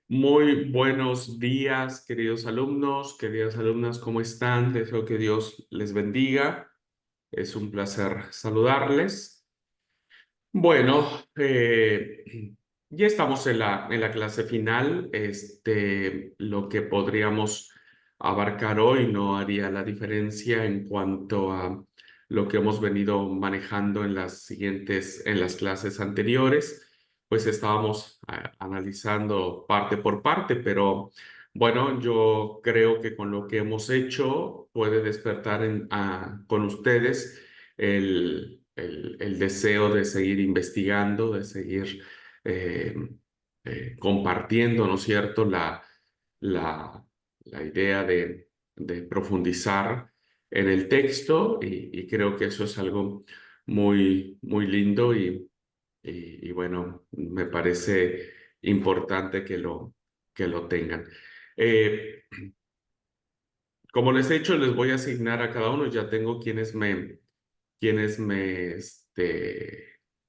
Muy buenos días, queridos alumnos, queridas alumnas, ¿cómo están? Deseo que Dios les bendiga. Es un placer saludarles. Bueno, ya estamos en la clase final. Lo que podríamos abarcar hoy no haría la diferencia en cuanto a lo que hemos venido manejando en las clases anteriores. Pues estábamos analizando parte por parte, pero bueno, yo creo que con lo que hemos hecho puede despertar con ustedes el deseo de seguir investigando, de seguir eh, compartiendo, ¿no es cierto?, la, la idea de profundizar en el texto y creo que eso es algo muy, muy lindo y bueno, me parece importante que lo tengan. Eh, Como les he dicho, les voy a asignar a cada uno. Ya tengo quienes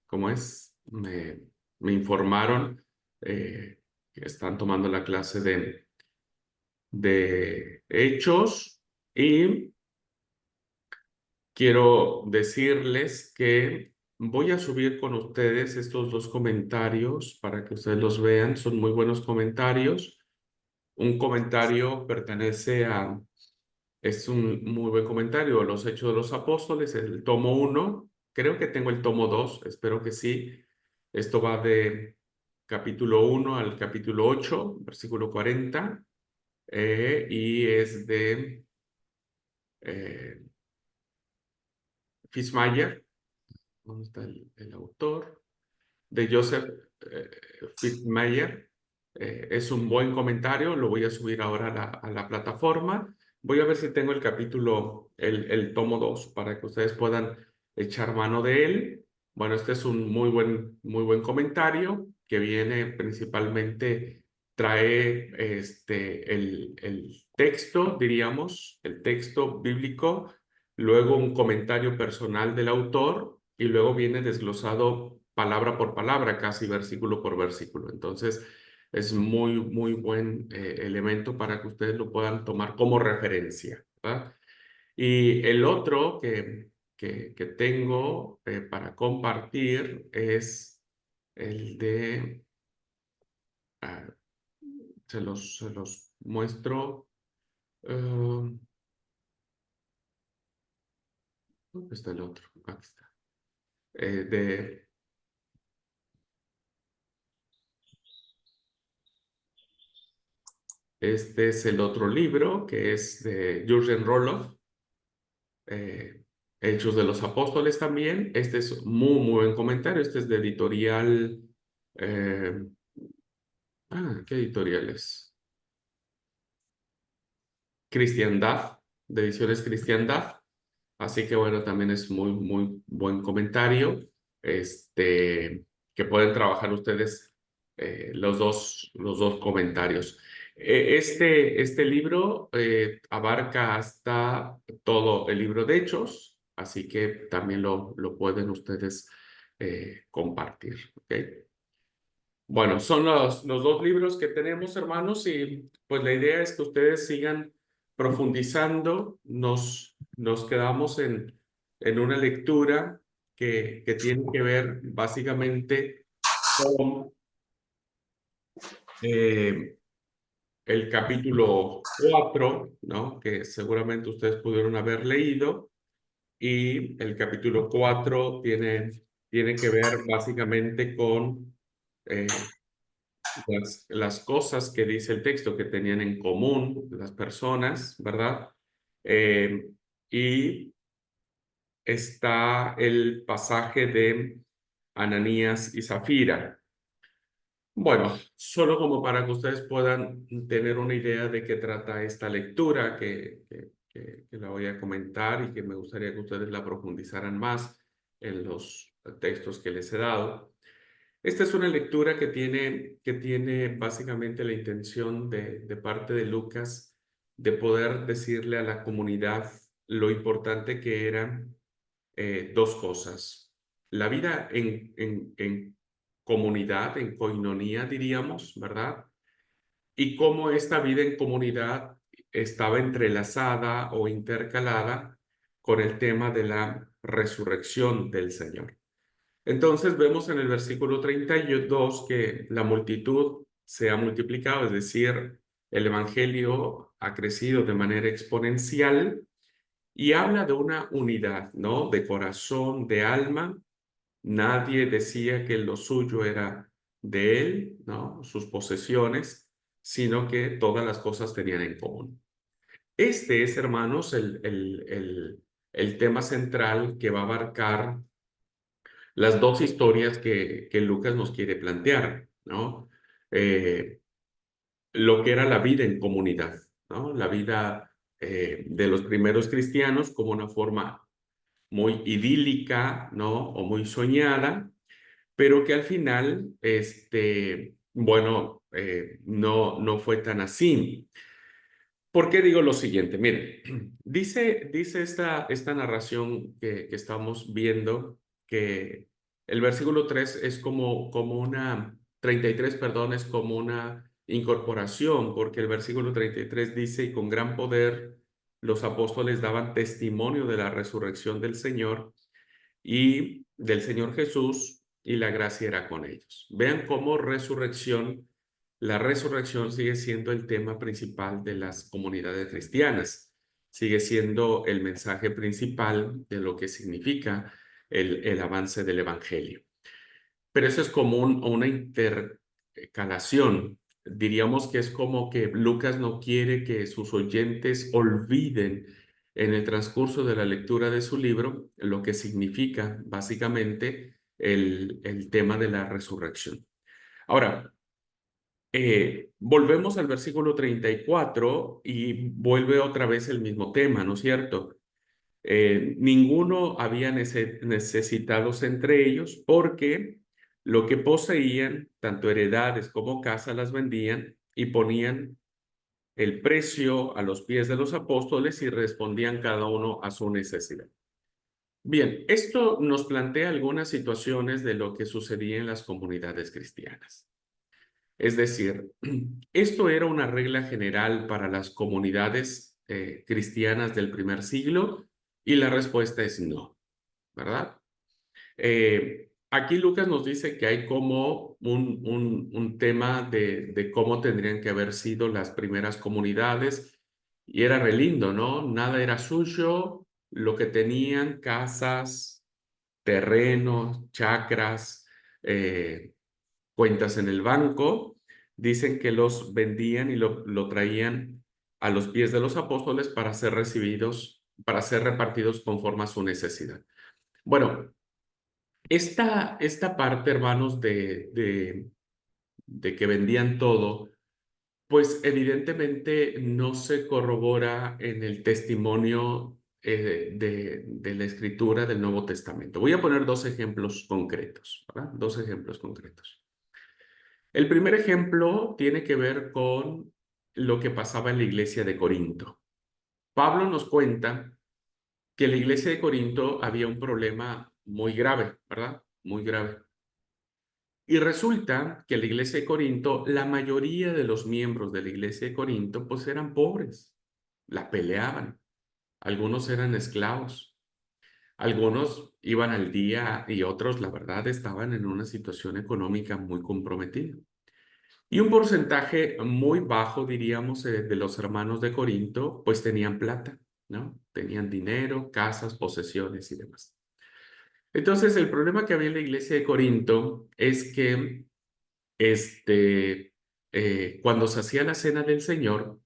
¿cómo es? Me informaron que están tomando la clase de hechos y quiero decirles que voy a subir con ustedes estos dos comentarios para que ustedes los vean. Son muy buenos comentarios. Un comentario pertenece a Es un muy buen comentario. Los Hechos de los Apóstoles, el tomo uno. Creo que tengo el tomo 2, espero que sí. Esto va de capítulo 1 al capítulo 8, versículo 40, y es de eh, Fitzmayer. ¿Dónde está el autor? De Joseph eh, Fitzmayer. Es un buen comentario, lo voy a subir ahora a la plataforma. Voy a ver si tengo el capítulo, el tomo 2 para que ustedes puedan echar mano de él. Bueno, este es un muy buen comentario que viene principalmente, trae el texto, diríamos, el texto bíblico, luego un comentario personal del autor y luego viene desglosado palabra por palabra, casi versículo por versículo. Entonces, es muy buen elemento para que ustedes lo puedan tomar como referencia, ¿verdad? Y el otro que tengo para compartir es el de, ah, se los muestro. ¿Dónde está el otro? Aquí está. De Este es el otro libro, que es de Jürgen Roloff, eh, Hechos de los Apóstoles también. Este es muy buen comentario. Este es de editorial. eh, ¿Qué editorial es? Cristiandad, de Ediciones Cristiandad. Así que bueno, también es muy buen comentario. Que pueden trabajar ustedes los dos comentarios. Este libro abarca hasta todo el libro de Hechos, así que también lo pueden ustedes compartir. ¿Ok? Bueno, son los dos libros que tenemos, hermanos, y pues la idea es que ustedes sigan profundizando. Nos quedamos en una lectura que tiene que ver básicamente con eh, el capítulo 4, ¿no? Que seguramente ustedes pudieron haber leído, y el capítulo 4 tiene que ver básicamente con las cosas que dice el texto que tenían en común las personas, ¿verdad? Eh, y está el pasaje de Ananías y Zafira. Bueno, solo como para que ustedes puedan tener una idea de qué trata esta lectura, que la voy a comentar y que me gustaría que ustedes la profundizaran más en los textos que les he dado. Esta es una lectura que tiene básicamente la intención de parte de Lucas de poder decirle a la comunidad lo importante que eran dos cosas. La vida comunidad, en coinonía, diríamos, ¿verdad? Y cómo esta vida en comunidad estaba entrelazada o intercalada con el tema de la resurrección del Señor. Entonces vemos en el versículo 32 que la multitud se ha multiplicado, es decir, el evangelio ha crecido de manera exponencial y habla de una unidad, ¿no? De corazón, de alma. Nadie decía que lo suyo era de él, ¿no? Sus posesiones, sino que todas las cosas tenían en común. Este es, hermanos, el tema central que va a abarcar las dos historias que Lucas nos quiere plantear, ¿no? Eh, lo que era la vida en comunidad, ¿no? La vida de los primeros cristianos como una forma muy idílica, ¿no? O muy soñada, pero que al final, bueno, no fue tan así. ¿Por qué digo lo siguiente? Miren, dice esta narración que estamos viendo que el versículo 3 es como una, 33, perdón, es como una incorporación, porque el versículo 33 dice, y con gran poder los apóstoles daban testimonio de la resurrección del Señor y del Señor Jesús, y la gracia era con ellos. Vean cómo la resurrección sigue siendo el tema principal de las comunidades cristianas, sigue siendo el mensaje principal de lo que significa el avance del Evangelio. Pero eso es como una intercalación. Diríamos que es como que Lucas no quiere que sus oyentes olviden en el transcurso de la lectura de su libro lo que significa básicamente el tema de la resurrección. Ahora, volvemos al versículo 34 y vuelve otra vez el mismo tema, ¿no es cierto? Ninguno había necesitados entre ellos porque lo que poseían, tanto heredades como casas, las vendían y ponían el precio a los pies de los apóstoles y respondían cada uno a su necesidad. Bien, esto nos plantea algunas situaciones de lo que sucedía en las comunidades cristianas. Es decir, esto era una regla general para las comunidades cristianas del primer siglo y la respuesta es no, ¿verdad? Aquí Lucas nos dice que hay como un tema de cómo tendrían que haber sido las primeras comunidades y era re lindo, ¿no? Nada era suyo, lo que tenían, casas, terrenos, chacras, cuentas en el banco, dicen que los vendían y lo traían a los pies de los apóstoles para ser recibidos, para ser repartidos conforme a su necesidad. Bueno, esta parte, hermanos, de que vendían todo, pues evidentemente no se corrobora en el testimonio de la escritura del Nuevo Testamento. Voy a poner dos ejemplos concretos, ¿verdad? Dos ejemplos concretos. El primer ejemplo tiene que ver con lo que pasaba en la iglesia de Corinto. Pablo nos cuenta que en la iglesia de Corinto había un problema muy grave, ¿verdad? Muy grave. Y resulta que en la iglesia de Corinto, la mayoría de los miembros de la iglesia de Corinto, pues eran pobres, la peleaban. Algunos eran esclavos, algunos iban al día y otros, la verdad, estaban en una situación económica muy comprometida. Y un porcentaje muy bajo, diríamos, de los hermanos de Corinto, pues tenían plata, ¿no? Tenían dinero, casas, posesiones y demás. Entonces, el problema que había en la iglesia de Corinto es que cuando se hacía la cena del Señor,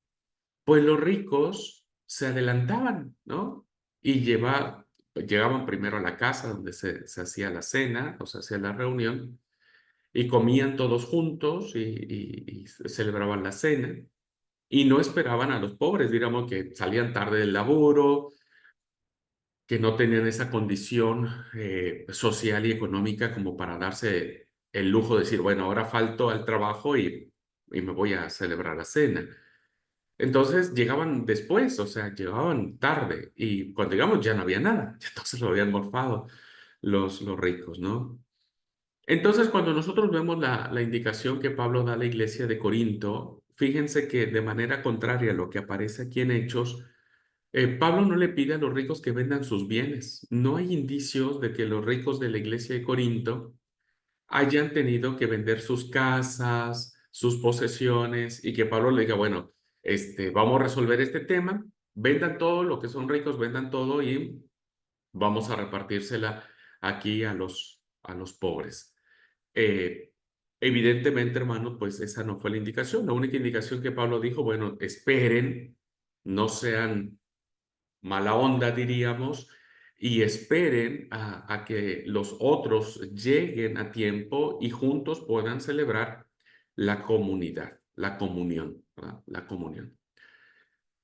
pues los ricos se adelantaban, ¿no? Y llegaban primero a la casa donde se hacía la cena o se hacía la reunión y comían todos juntos y celebraban la cena y no esperaban a los pobres, digamos que salían tarde del laburo, que no tenían esa condición social y económica como para darse el lujo de decir, bueno, ahora falto al trabajo y me voy a celebrar la cena. Entonces llegaban después, o sea, llegaban tarde y cuando llegamos ya no había nada, entonces lo habían morfado los ricos, ¿no? Entonces, cuando nosotros vemos la indicación que Pablo da a la iglesia de Corinto, fíjense que de manera contraria a lo que aparece aquí en Hechos, Pablo no le pide a los ricos que vendan sus bienes. No hay indicios de que los ricos de la iglesia de Corinto hayan tenido que vender sus casas, sus posesiones, y que Pablo le diga, bueno, vamos a resolver este tema, vendan todo, lo que son ricos, vendan todo y vamos a repartírsela aquí a los pobres. Eh, Evidentemente, hermano, pues esa no fue la indicación. La única indicación que Pablo dijo, bueno, esperen, no sean mala onda, diríamos, y esperen a que los otros lleguen a tiempo y juntos puedan celebrar la comunidad, la comunión, ¿verdad? La comunión.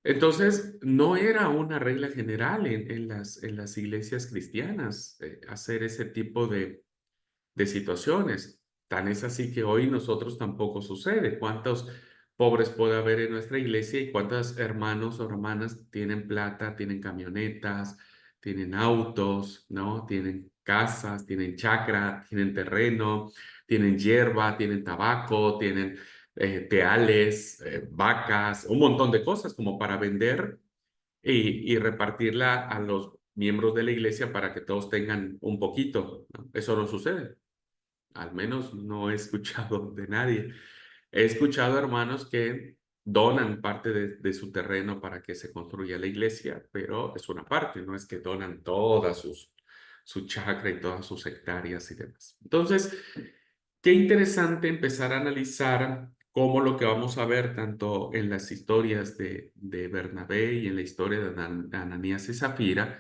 Entonces, no era una regla general en las iglesias cristianas hacer ese tipo de situaciones. Tan es así que hoy nosotros tampoco sucede. ¿Cuántos pobres puede haber en nuestra iglesia y cuántos hermanos o hermanas tienen plata, tienen camionetas, tienen autos, ¿no? Tienen casas, tienen chacra, tienen terreno, tienen hierba, tienen tabaco, tienen teales, vacas, un montón de cosas como para vender y repartirla a los miembros de la iglesia para que todos tengan un poquito, ¿no? Eso no sucede. Al menos no he escuchado de nadie. He escuchado hermanos que donan parte de su terreno para que se construya la iglesia, pero es una parte, no es que donan toda su chacra y todas sus hectáreas y demás. Entonces, qué interesante empezar a analizar cómo lo que vamos a ver tanto en las historias de Bernabé y en la historia de Ananías y Zafira,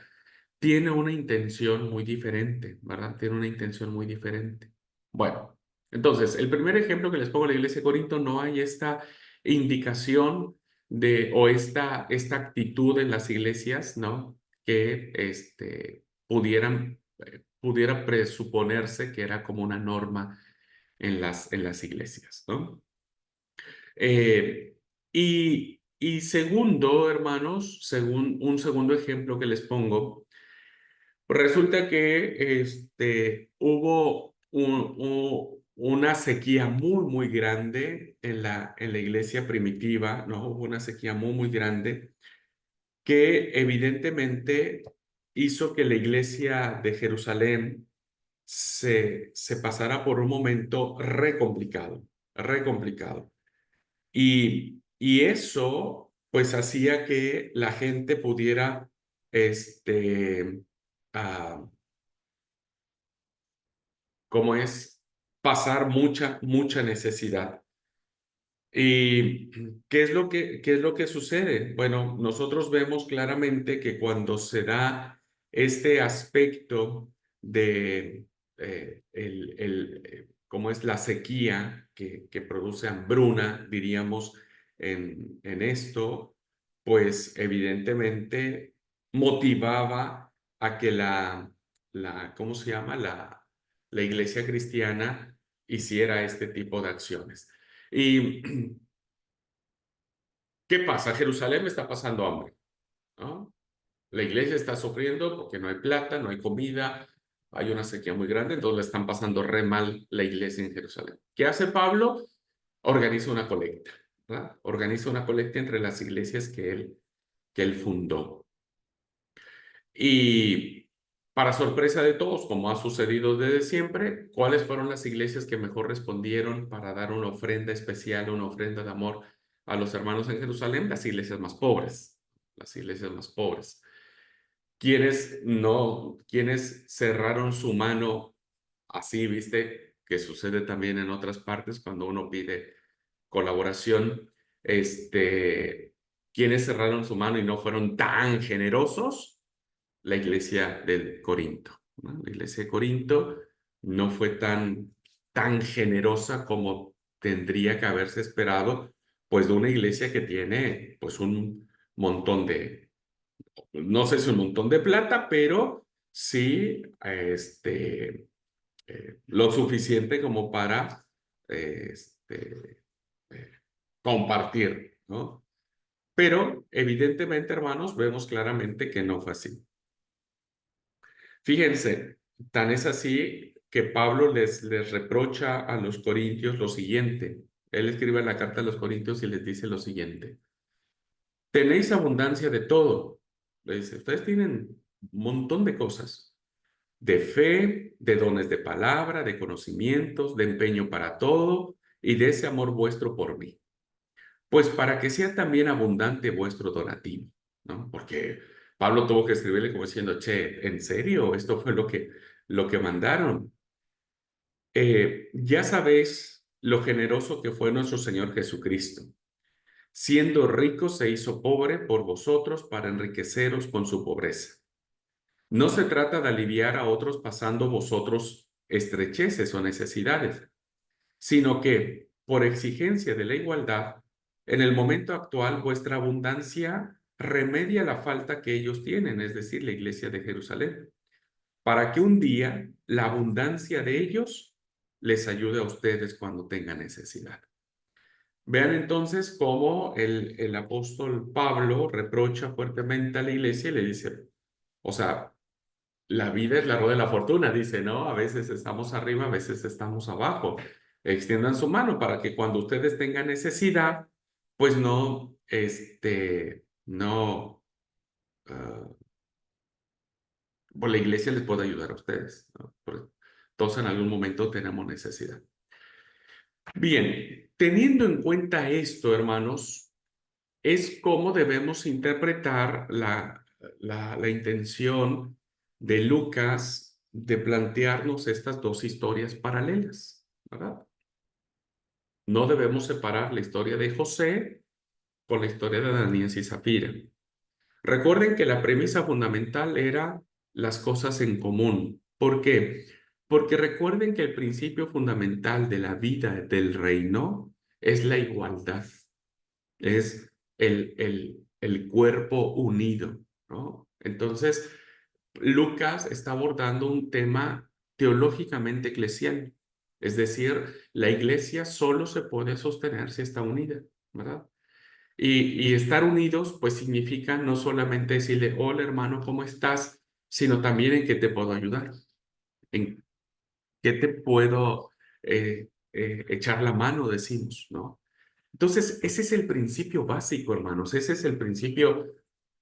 tiene una intención muy diferente, ¿verdad? Tiene una intención muy diferente. Bueno, entonces, el primer ejemplo que les pongo a la iglesia de Corinto, no hay esta indicación o esta actitud en las iglesias, ¿no? Que pudiera presuponerse que era como una norma en las iglesias, ¿no? Eh, y segundo, hermanos, según un segundo ejemplo que les pongo, resulta que hubo una sequía muy, muy grande en la iglesia primitiva, ¿no? Hubo una sequía muy, muy grande que evidentemente hizo que la iglesia de Jerusalén se pasara por un momento re complicado, re complicado. Y eso, pues, hacía que la gente pudiera, este, ah, ¿cómo es? Pasar mucha, mucha necesidad. ¿Y qué es lo que sucede? Bueno, nosotros vemos claramente que cuando se da este aspecto de cómo es la sequía que produce hambruna, diríamos, en esto, pues evidentemente motivaba a que ¿cómo se llama? La iglesia cristiana hiciera este tipo de acciones. ¿Y qué pasa? Jerusalén está pasando hambre, ¿no? La iglesia está sufriendo porque no hay plata, no hay comida, hay una sequía muy grande, entonces le están pasando re mal la iglesia en Jerusalén. ¿Qué hace Pablo? Organiza una colecta, ¿verdad? Organiza una colecta entre las iglesias que él fundó. Y para sorpresa de todos, como ha sucedido desde siempre, ¿cuáles fueron las iglesias que mejor respondieron para dar una ofrenda especial, una ofrenda de amor a los hermanos en Jerusalén? Las iglesias más pobres, las iglesias más pobres. Quienes no, quienes cerraron su mano así, viste, que sucede también en otras partes cuando uno pide colaboración, quienes cerraron su mano y no fueron tan generosos, la iglesia de Corinto, ¿no? La iglesia de Corinto no fue tan generosa como tendría que haberse esperado, pues de una iglesia que tiene pues un montón no sé si un montón de plata, pero sí lo suficiente como para eh, compartir, ¿no? Pero evidentemente, hermanos, vemos claramente que no fue así. Fíjense, tan es así que Pablo les reprocha a los corintios lo siguiente. Él escribe la carta a los corintios y les dice lo siguiente. Tenéis abundancia de todo. Le dice, ustedes tienen un montón de cosas, de fe, de dones de palabra, de conocimientos, de empeño para todo y de ese amor vuestro por mí. Pues para que sea también abundante vuestro donativo, ¿no? Porque Pablo tuvo que escribirle como diciendo, che, ¿en serio? Esto fue lo que mandaron. Ya sabéis lo generoso que fue nuestro Señor Jesucristo. Siendo rico se hizo pobre por vosotros para enriqueceros con su pobreza. No se trata de aliviar a otros pasando vosotros estrecheces o necesidades, sino que, por exigencia de la igualdad, en el momento actual vuestra abundancia remedia la falta que ellos tienen, es decir, la iglesia de Jerusalén, para que un día la abundancia de ellos les ayude a ustedes cuando tengan necesidad. Vean entonces cómo el apóstol Pablo reprocha fuertemente a la iglesia y le dice, o sea, la vida es la rueda de la fortuna, dice, ¿no? A veces estamos arriba, a veces estamos abajo. Extiendan su mano para que cuando ustedes tengan necesidad, pues no, no, pues la iglesia les puede ayudar a ustedes, ¿no? Porque todos en algún momento tenemos necesidad. Bien, teniendo en cuenta esto, hermanos, es cómo debemos interpretar la intención de Lucas de plantearnos estas dos historias paralelas, ¿verdad? No debemos separar la historia de José con la historia de Ananías y Zafira. Recuerden que la premisa fundamental era las cosas en común. ¿Por qué? Porque recuerden que el principio fundamental de la vida del reino es la igualdad, es el cuerpo unido, ¿no? Entonces, Lucas está abordando un tema teológicamente eclesial, es decir, la iglesia solo se puede sostener si está unida, ¿verdad? Y estar unidos, pues significa no solamente decirle, hola hermano, ¿cómo estás? Sino también en qué te puedo ayudar, en qué te puedo echar la mano, decimos, ¿no? Entonces, ese es el principio básico, hermanos. Ese es el principio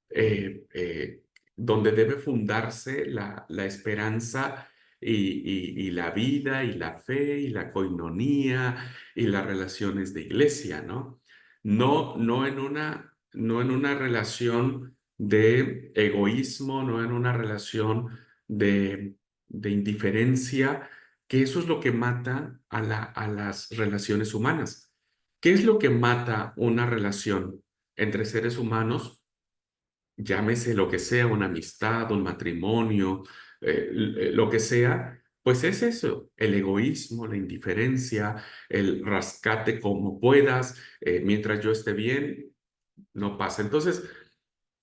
eh, eh, donde debe fundarse la esperanza y la vida y la fe y la coinonía y las relaciones de iglesia, ¿no? No en una relación de egoísmo, no en una relación de indiferencia, que eso es lo que mata a las relaciones humanas. ¿Qué es lo que mata una relación entre seres humanos? Llámese lo que sea, una amistad, un matrimonio, lo que sea, pues es eso, el egoísmo, la indiferencia, el rascate como puedas, mientras yo esté bien, no pasa. Entonces,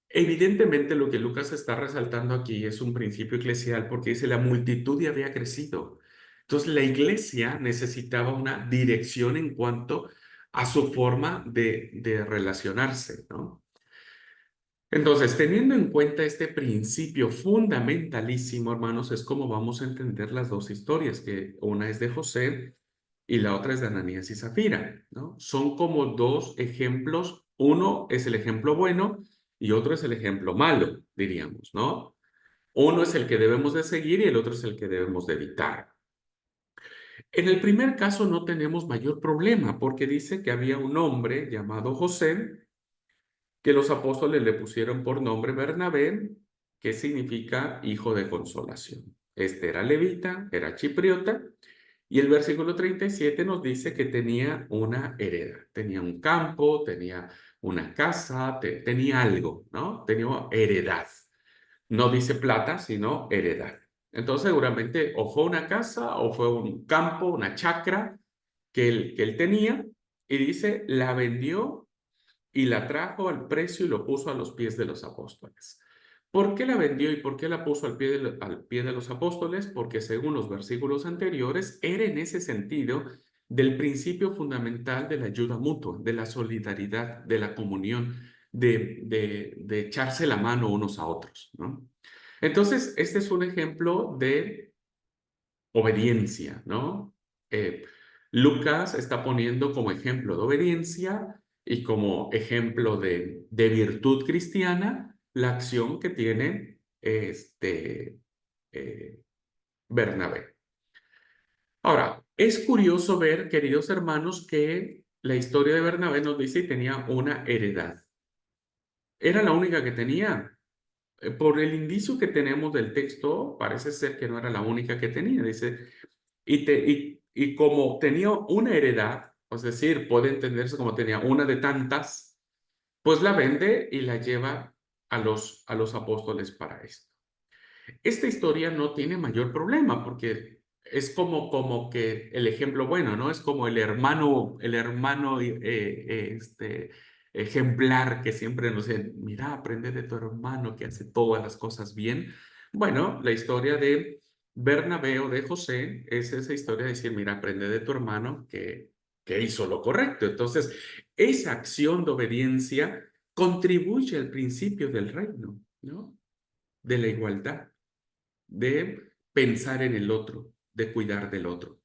evidentemente lo que Lucas está resaltando aquí es un principio eclesial porque dice la multitud ya había crecido. Entonces, la iglesia necesitaba una dirección en cuanto a su forma de relacionarse, ¿no? Entonces, teniendo en cuenta este principio fundamentalísimo, hermanos, es como vamos a entender las dos historias, que una es de José y la otra es de Ananías y Zafira, ¿no? Son como dos ejemplos, uno es el ejemplo bueno y otro es el ejemplo malo, diríamos, ¿no? Uno es el que debemos de seguir y el otro es el que debemos de evitar. En el primer caso no tenemos mayor problema porque dice que había un hombre llamado José que los apóstoles le pusieron por nombre Bernabé, que significa hijo de consolación. Este era levita, era chipriota, y el versículo 37 nos dice que tenía una heredad, tenía un campo, tenía una casa, tenía algo, ¿no? Tenía heredad. No dice plata, sino heredad. Entonces seguramente o fue una casa o fue un campo, una chacra que él tenía, y dice, la vendió y la trajo al precio y lo puso a los pies de los apóstoles. ¿Por qué la vendió y por qué la puso al pie de los apóstoles? Porque según los versículos anteriores, era en ese sentido del principio fundamental de la ayuda mutua, de la solidaridad, de la comunión, de echarse la mano unos a otros, ¿no? Entonces, este es un ejemplo de obediencia, ¿no? Eh, Lucas está poniendo como ejemplo de obediencia y como ejemplo de virtud cristiana la acción que tiene eh, Bernabé. Ahora, es curioso ver, queridos hermanos, que la historia de Bernabé nos dice que tenía una heredad. Era la única que tenía. Por el indicio que tenemos del texto, parece ser que no era la única que tenía. Dice, y como tenía una heredad, es decir, puede entenderse como tenía una de tantas, pues la vende y la lleva a los apóstoles para esto. Esta historia no tiene mayor problema porque es como que el ejemplo bueno, ¿no? Es como el hermano ejemplar que siempre nos dice, mira, aprende de tu hermano que hace todas las cosas bien. Bueno, la historia de Bernabé o de José es esa historia de decir, mira, aprende de tu hermano que hizo lo correcto. Entonces, esa acción de obediencia contribuye al principio del reino, ¿no? De la igualdad, de pensar en el otro, de cuidar del otro.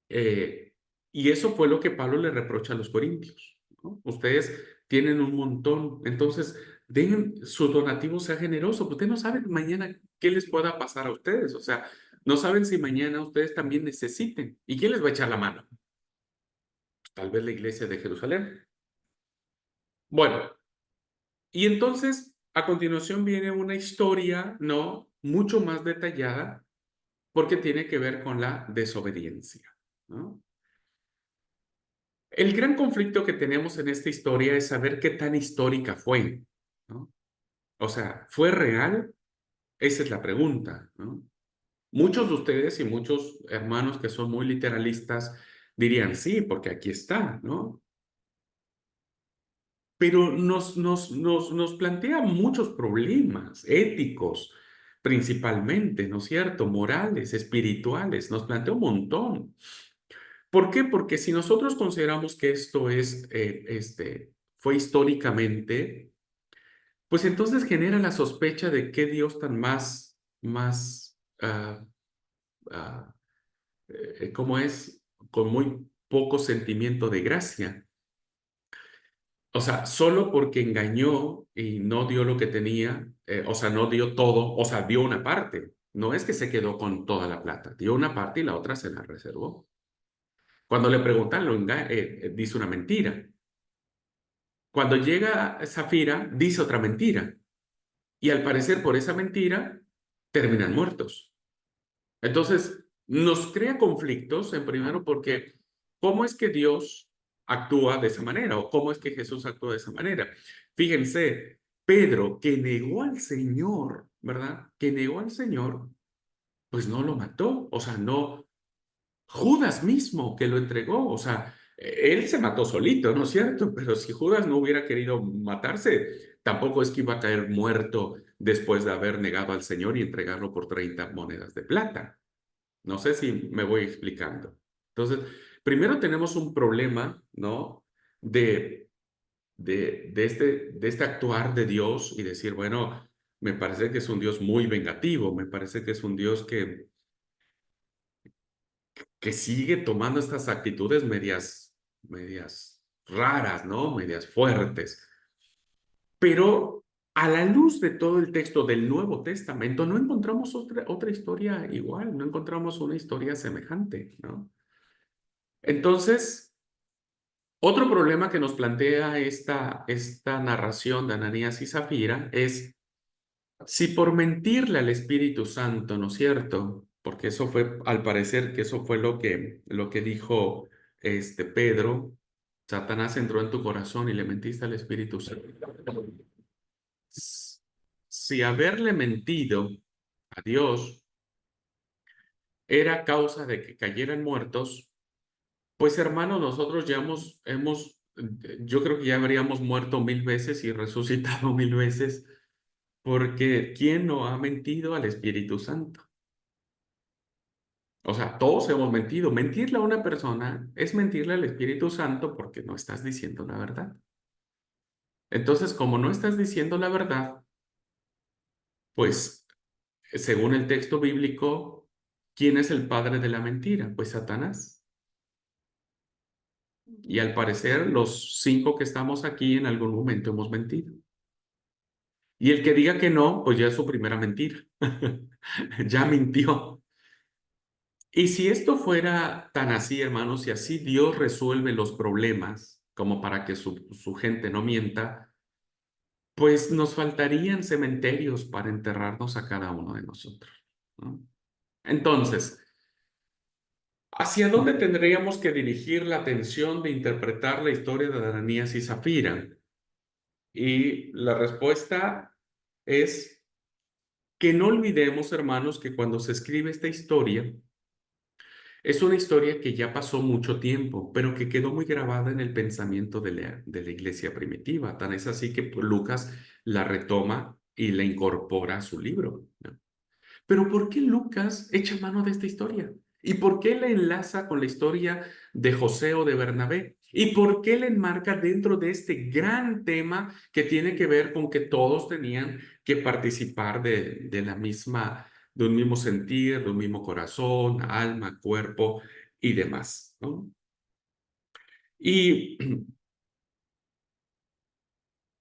Eh, y eso fue lo que Pablo le reprocha a los corintios, ¿no? Ustedes tienen un montón, entonces den su donativo, sea generoso, porque ustedes no saben mañana qué les pueda pasar a ustedes, o sea, no saben si mañana ustedes también necesiten. ¿Y quién les va a echar la mano? Tal vez la iglesia de Jerusalén. Bueno, y entonces a continuación viene una historia, ¿no? Mucho más detallada porque tiene que ver con la desobediencia, ¿no? El gran conflicto que tenemos en esta historia es saber qué tan histórica fue, ¿no? O sea, ¿fue real? Esa es la pregunta, ¿no? Muchos de ustedes y muchos hermanos que son muy literalistas dirían sí, porque aquí está, ¿no? Pero nos plantea muchos problemas éticos, principalmente, ¿no es cierto? Morales, espirituales, nos plantea un montón. ¿Por qué? Porque si nosotros consideramos que esto fue históricamente, pues entonces genera la sospecha de qué Dios tan más, ah, ¿cómo es? Con muy poco sentimiento de gracia. O sea, solo porque engañó y no dio lo que tenía, o sea, no dio todo, o sea, dio una parte. No es que se quedó con toda la plata, dio una parte y la otra se la reservó. Cuando le preguntan, dice una mentira. Cuando llega Zafira, dice otra mentira. Y al parecer, por esa mentira, terminan muertos. Entonces, nos crea conflictos, en primero, porque ¿cómo es que Dios actúa de esa manera? ¿O cómo es que Jesús actúa de esa manera? Fíjense, Pedro, que negó al Señor, ¿verdad? Que negó al Señor, pues no lo mató. O sea, no, Judas mismo que lo entregó, o sea, él se mató solito, ¿no es cierto? Pero si Judas no hubiera querido matarse, tampoco es que iba a caer muerto después de haber negado al Señor y entregarlo por 30 monedas de plata. No sé si me voy explicando. Entonces, primero tenemos un problema, ¿no? De, de este actuar de Dios y decir, bueno, me parece que es un Dios muy vengativo, me parece que es un Dios que sigue tomando estas actitudes medias raras, ¿no? Medias fuertes. Pero a la luz de todo el texto del Nuevo Testamento, no encontramos otra historia igual, no encontramos una historia semejante, ¿no? Entonces, otro problema que nos plantea esta narración de Ananías y Zafira es si por mentirle al Espíritu Santo, ¿no es cierto? Porque eso fue, al parecer, que eso fue lo que dijo Pedro, Satanás entró en tu corazón y le mentiste al Espíritu Santo. Si haberle mentido a Dios era causa de que cayeran muertos, pues hermano, nosotros ya yo creo que ya habríamos muerto 1000 veces y resucitado 1000 veces, porque ¿quién no ha mentido al Espíritu Santo? O sea, todos hemos mentido. Mentirle a una persona es mentirle al Espíritu Santo porque no estás diciendo la verdad. Entonces, como no estás diciendo la verdad, pues según el texto bíblico, ¿quién es el padre de la mentira? Pues Satanás. Y al parecer, los 5 que estamos aquí en algún momento hemos mentido. Y el que diga que no, pues ya es su primera mentira. Ya mintió. Y si esto fuera tan así, hermanos, y así Dios resuelve los problemas, como para que su gente no mienta, pues nos faltarían cementerios para enterrarnos a cada uno de nosotros, ¿no? Entonces, ¿hacia dónde tendríamos que dirigir la atención de interpretar la historia de Ananías y Zafira? Y la respuesta es que no olvidemos, hermanos, que cuando se escribe esta historia, es una historia que ya pasó mucho tiempo, pero que quedó muy grabada en el pensamiento de la iglesia primitiva. Tan es así que pues, Lucas la retoma y la incorpora a su libro, ¿no? Pero ¿por qué Lucas echa mano de esta historia? ¿Y por qué la enlaza con la historia de José o de Bernabé? ¿Y por qué la enmarca dentro de este gran tema que tiene que ver con que todos tenían que participar de la misma, de un mismo sentir, de un mismo corazón, alma, cuerpo y demás, ¿no? Y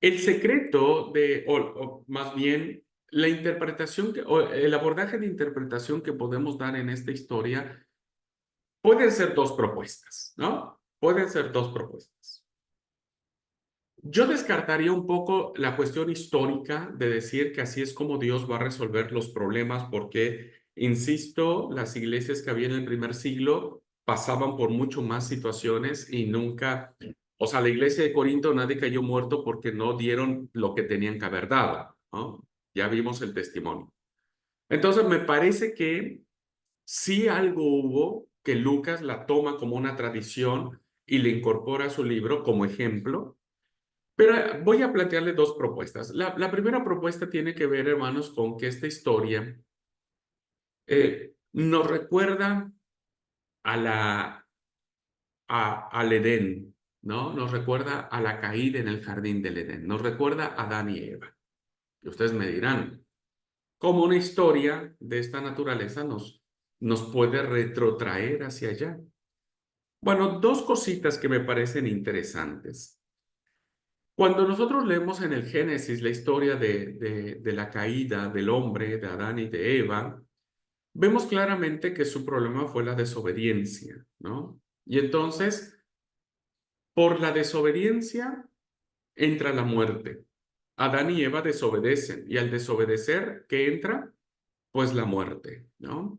el secreto o más bien, la interpretación o el abordaje de interpretación que podemos dar en esta historia pueden ser dos propuestas, ¿no? Pueden ser dos propuestas. Yo descartaría un poco la cuestión histórica de decir que así es como Dios va a resolver los problemas, porque, insisto, las iglesias que había en el primer siglo pasaban por mucho más situaciones y nunca, o sea, la iglesia de Corinto nadie cayó muerto porque no dieron lo que tenían que haber dado, ¿no? Ya vimos el testimonio. Entonces, me parece que sí algo hubo que Lucas la toma como una tradición y le incorpora a su libro como ejemplo, pero voy a plantearle dos propuestas. La primera propuesta tiene que ver, hermanos, con que esta historia nos recuerda al Edén, ¿no? Nos recuerda a la caída en el jardín del Edén, nos recuerda a Adán y Eva. Y ustedes me dirán, ¿cómo una historia de esta naturaleza nos puede retrotraer hacia allá? Bueno, dos cositas que me parecen interesantes. Cuando nosotros leemos en el Génesis la historia de la caída del hombre, de Adán y de Eva, vemos claramente que su problema fue la desobediencia, ¿no? Y entonces, por la desobediencia entra la muerte. Adán y Eva desobedecen y al desobedecer, ¿qué entra? Pues la muerte, ¿no?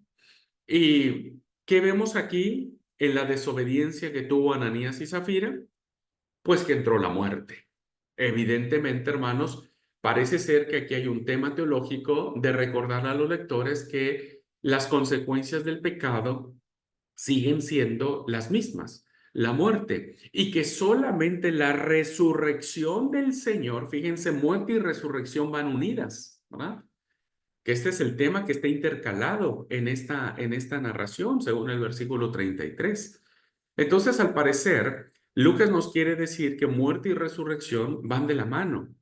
¿Y qué vemos aquí en la desobediencia que tuvo Ananías y Zafira? Pues que entró la muerte. Evidentemente, hermanos, parece ser que aquí hay un tema teológico de recordar a los lectores que las consecuencias del pecado siguen siendo las mismas, la muerte, y que solamente la resurrección del Señor, fíjense, muerte y resurrección van unidas, ¿verdad? Que este es el tema que está intercalado en esta narración, según el versículo 33. Entonces, al parecer, Lucas nos quiere decir que muerte y resurrección van de la mano.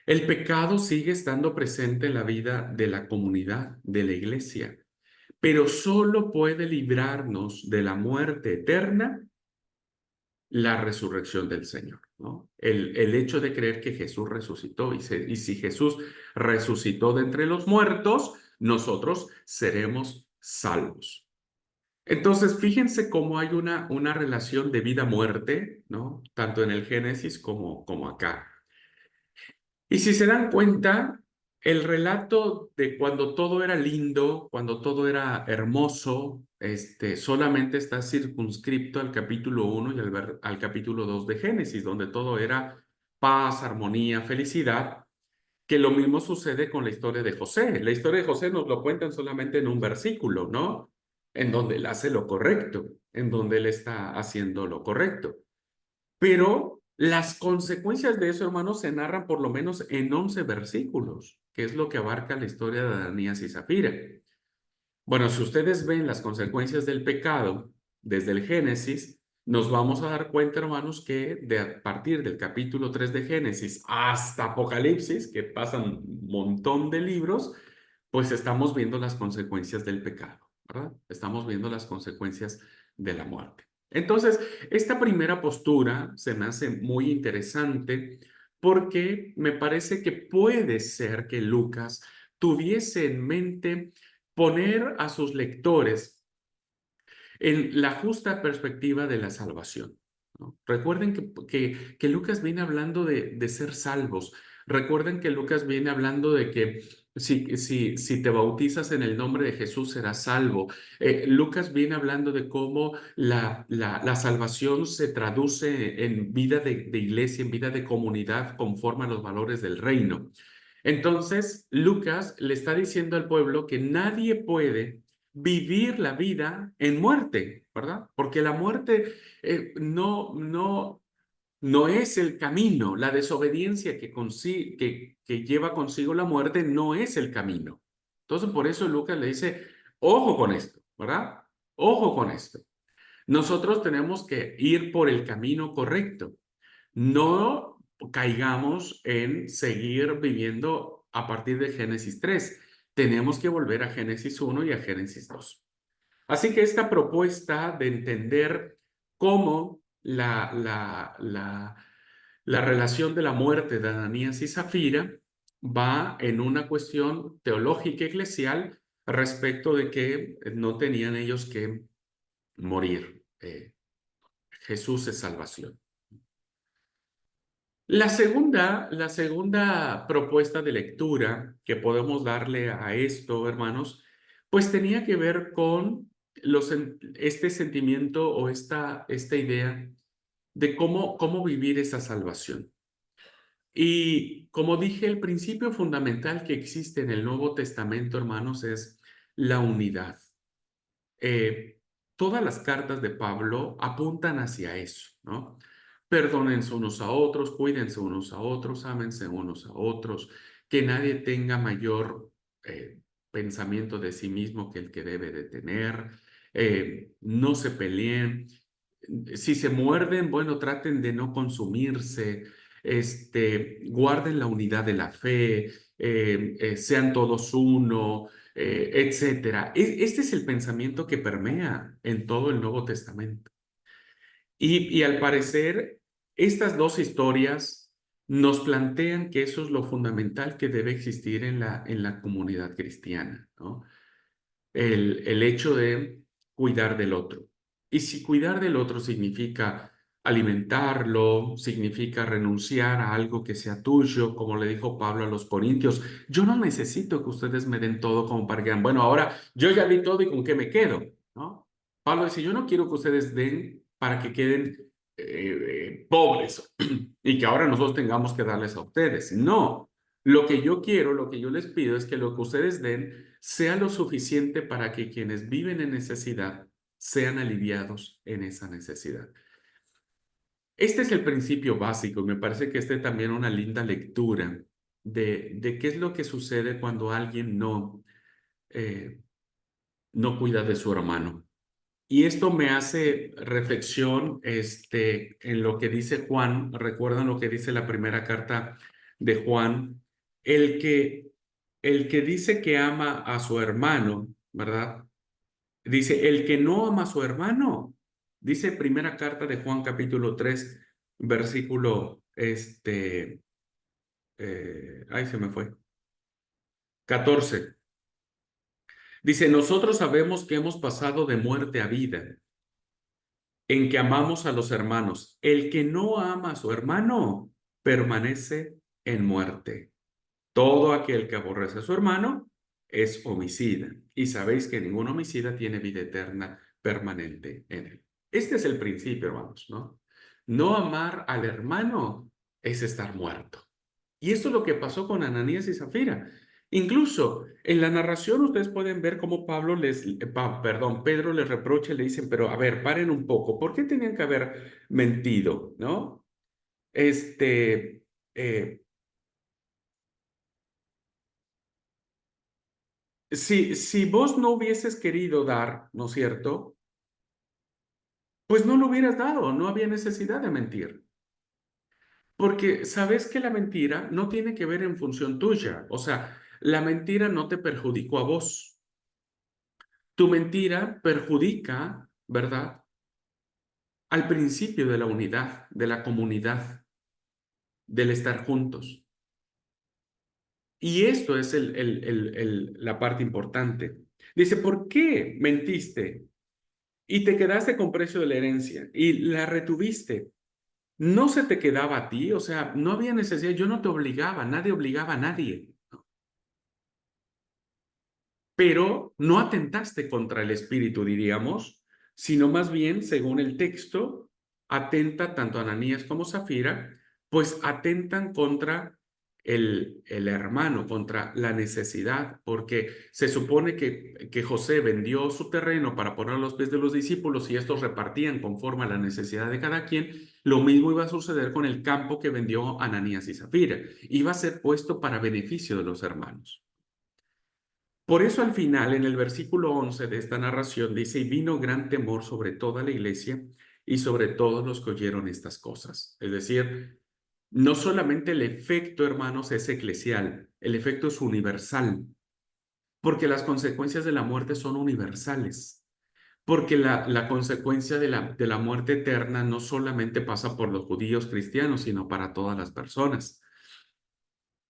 El pecado sigue estando presente en la vida de la comunidad, de la iglesia, pero solo puede librarnos de la muerte eterna la resurrección del Señor, ¿no? El hecho de creer que Jesús resucitó y si Jesús resucitó de entre los muertos, nosotros seremos salvos. Entonces, fíjense cómo hay una relación de vida-muerte, ¿no? Tanto en el Génesis como acá. Y si se dan cuenta, el relato de cuando todo era lindo, cuando todo era hermoso, solamente está circunscripto al capítulo 1 y al capítulo 2 de Génesis, donde todo era paz, armonía, felicidad, que lo mismo sucede con la historia de José. La historia de José nos lo cuentan solamente en un versículo, ¿no? En donde él hace lo correcto, en donde él está haciendo lo correcto. Pero las consecuencias de eso, hermanos, se narran por lo menos en 11 versículos, que es lo que abarca la historia de Ananías y Zafira. Bueno, si ustedes ven las consecuencias del pecado desde el Génesis, nos vamos a dar cuenta, hermanos, que a partir del capítulo 3 de Génesis hasta Apocalipsis, que pasan un montón de libros, pues estamos viendo las consecuencias del pecado. ¿verdad? Estamos viendo las consecuencias de la muerte. Entonces, esta primera postura se me hace muy interesante porque me parece que puede ser que Lucas tuviese en mente poner a sus lectores en la justa perspectiva de la salvación, ¿no? Recuerden que Lucas viene hablando de ser salvos. Recuerden que Lucas viene hablando de que si te bautizas en el nombre de Jesús serás salvo. Lucas viene hablando de cómo la salvación se traduce en vida de iglesia, en vida de comunidad conforme a los valores del reino. Entonces, Lucas le está diciendo al pueblo que nadie puede vivir la vida en muerte, ¿verdad? Porque la muerte no es el camino. La desobediencia que lleva consigo la muerte no es el camino. Entonces, por eso Lucas le dice, ojo con esto, ¿verdad? Ojo con esto. Nosotros tenemos que ir por el camino correcto. No caigamos en seguir viviendo a partir de Génesis 3. Tenemos que volver a Génesis 1 y a Génesis 2. Así que esta propuesta de entender cómo la relación de la muerte de Ananías y Zafira va en una cuestión teológica eclesial respecto de que no tenían ellos que morir. Jesús es salvación. La segunda propuesta de lectura que podemos darle a esto, hermanos, pues tenía que ver con este sentimiento o esta idea de cómo vivir esa salvación. Y como dije, el principio fundamental que existe en el Nuevo Testamento, hermanos, es la unidad. eh, Todas las cartas de Pablo apuntan hacia eso, ¿no? Perdónense unos a otros, cuídense unos a otros, ámense unos a otros, que nadie tenga mayor pensamiento de sí mismo que el que debe de tener, no se peleen, si se muerden, bueno, traten de no consumirse, guarden la unidad de la fe, sean todos uno, etcétera. Este es el pensamiento que permea en todo el Nuevo Testamento. Y al parecer, estas dos historias nos plantean que eso es lo fundamental que debe existir en la comunidad cristiana, ¿no? El hecho de cuidar del otro. Y si cuidar del otro significa alimentarlo, significa renunciar a algo que sea tuyo, como le dijo Pablo a los Corintios, yo no necesito que ustedes me den todo como para que digan, bueno, ahora yo ya di todo y con qué me quedo, ¿no? Pablo dice, yo no quiero que ustedes den para que queden pobres y que ahora nosotros tengamos que darles a ustedes. No, lo que yo quiero, lo que yo les pido es que lo que ustedes den sea lo suficiente para que quienes viven en necesidad sean aliviados en esa necesidad. Este es el principio básico y me parece que este es también una linda lectura de qué es lo que sucede cuando alguien eh, no cuida de su hermano. Y esto me hace reflexión en lo que dice Juan. ¿Recuerdan lo que dice la primera carta de Juan? El que, el que dice que ama a su hermano, ¿verdad? Dice, el que no ama a su hermano, dice primera carta de Juan capítulo 3 versículo, ay, se me fue, 14. Dice, nosotros sabemos que hemos pasado de muerte a vida, en que amamos a los hermanos. El que no ama a su hermano permanece en muerte. Todo aquel que aborrece a su hermano es homicida. Y sabéis que ningún homicida tiene vida eterna permanente en él. Este es el principio, hermanos, ¿no? No amar al hermano es estar muerto. Y esto es lo que pasó con Ananías y Zafira. Incluso en la narración ustedes pueden ver cómo Pedro les reprocha y le dicen, pero a ver, paren un poco, ¿por qué tenían que haber mentido, no? Eh, si vos no hubieses querido dar, ¿no es cierto? Pues no lo hubieras dado, no había necesidad de mentir. Porque sabes que la mentira no tiene que ver en función tuya. O sea, la mentira no te perjudicó a vos. tu mentira perjudica, ¿verdad?, al principio de la unidad, de la comunidad, del estar juntos. Y esto es la parte importante. Dice, ¿por qué mentiste y te quedaste con precio de la herencia y la retuviste? ¿No se te quedaba a ti? O sea, no había necesidad, yo no te obligaba, nadie obligaba a nadie. Pero no atentaste contra el espíritu, diríamos, sino más bien, según el texto, atenta tanto Ananías como Zafira, pues atentan contra el hermano, contra la necesidad, porque se supone que José vendió su terreno para poner a los pies de los discípulos y estos repartían conforme a la necesidad de cada quien. Lo mismo iba a suceder con el campo que vendió Ananías y Zafira. Iba a ser puesto para beneficio de los hermanos. Por eso al final, en el versículo 11 de esta narración, dice, y vino gran temor sobre toda la iglesia y sobre todos los que oyeron estas cosas. Es decir, no solamente el efecto, hermanos, es eclesial, el efecto es universal, porque las consecuencias de la muerte son universales, porque la consecuencia de la muerte eterna no solamente pasa por los judíos cristianos, sino para todas las personas.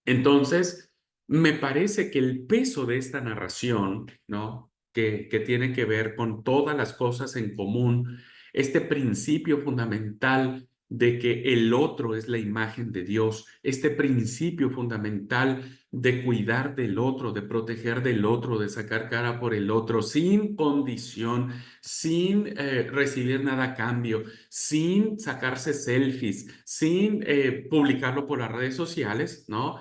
Entonces, me parece que el peso de esta narración, ¿no? Que tiene que ver con todas las cosas en común, este principio fundamental de que el otro es la imagen de Dios, este principio fundamental de cuidar del otro, de proteger del otro, de sacar cara por el otro, sin condición, sin recibir nada a cambio, sin sacarse selfies, sin publicarlo por las redes sociales, ¿no?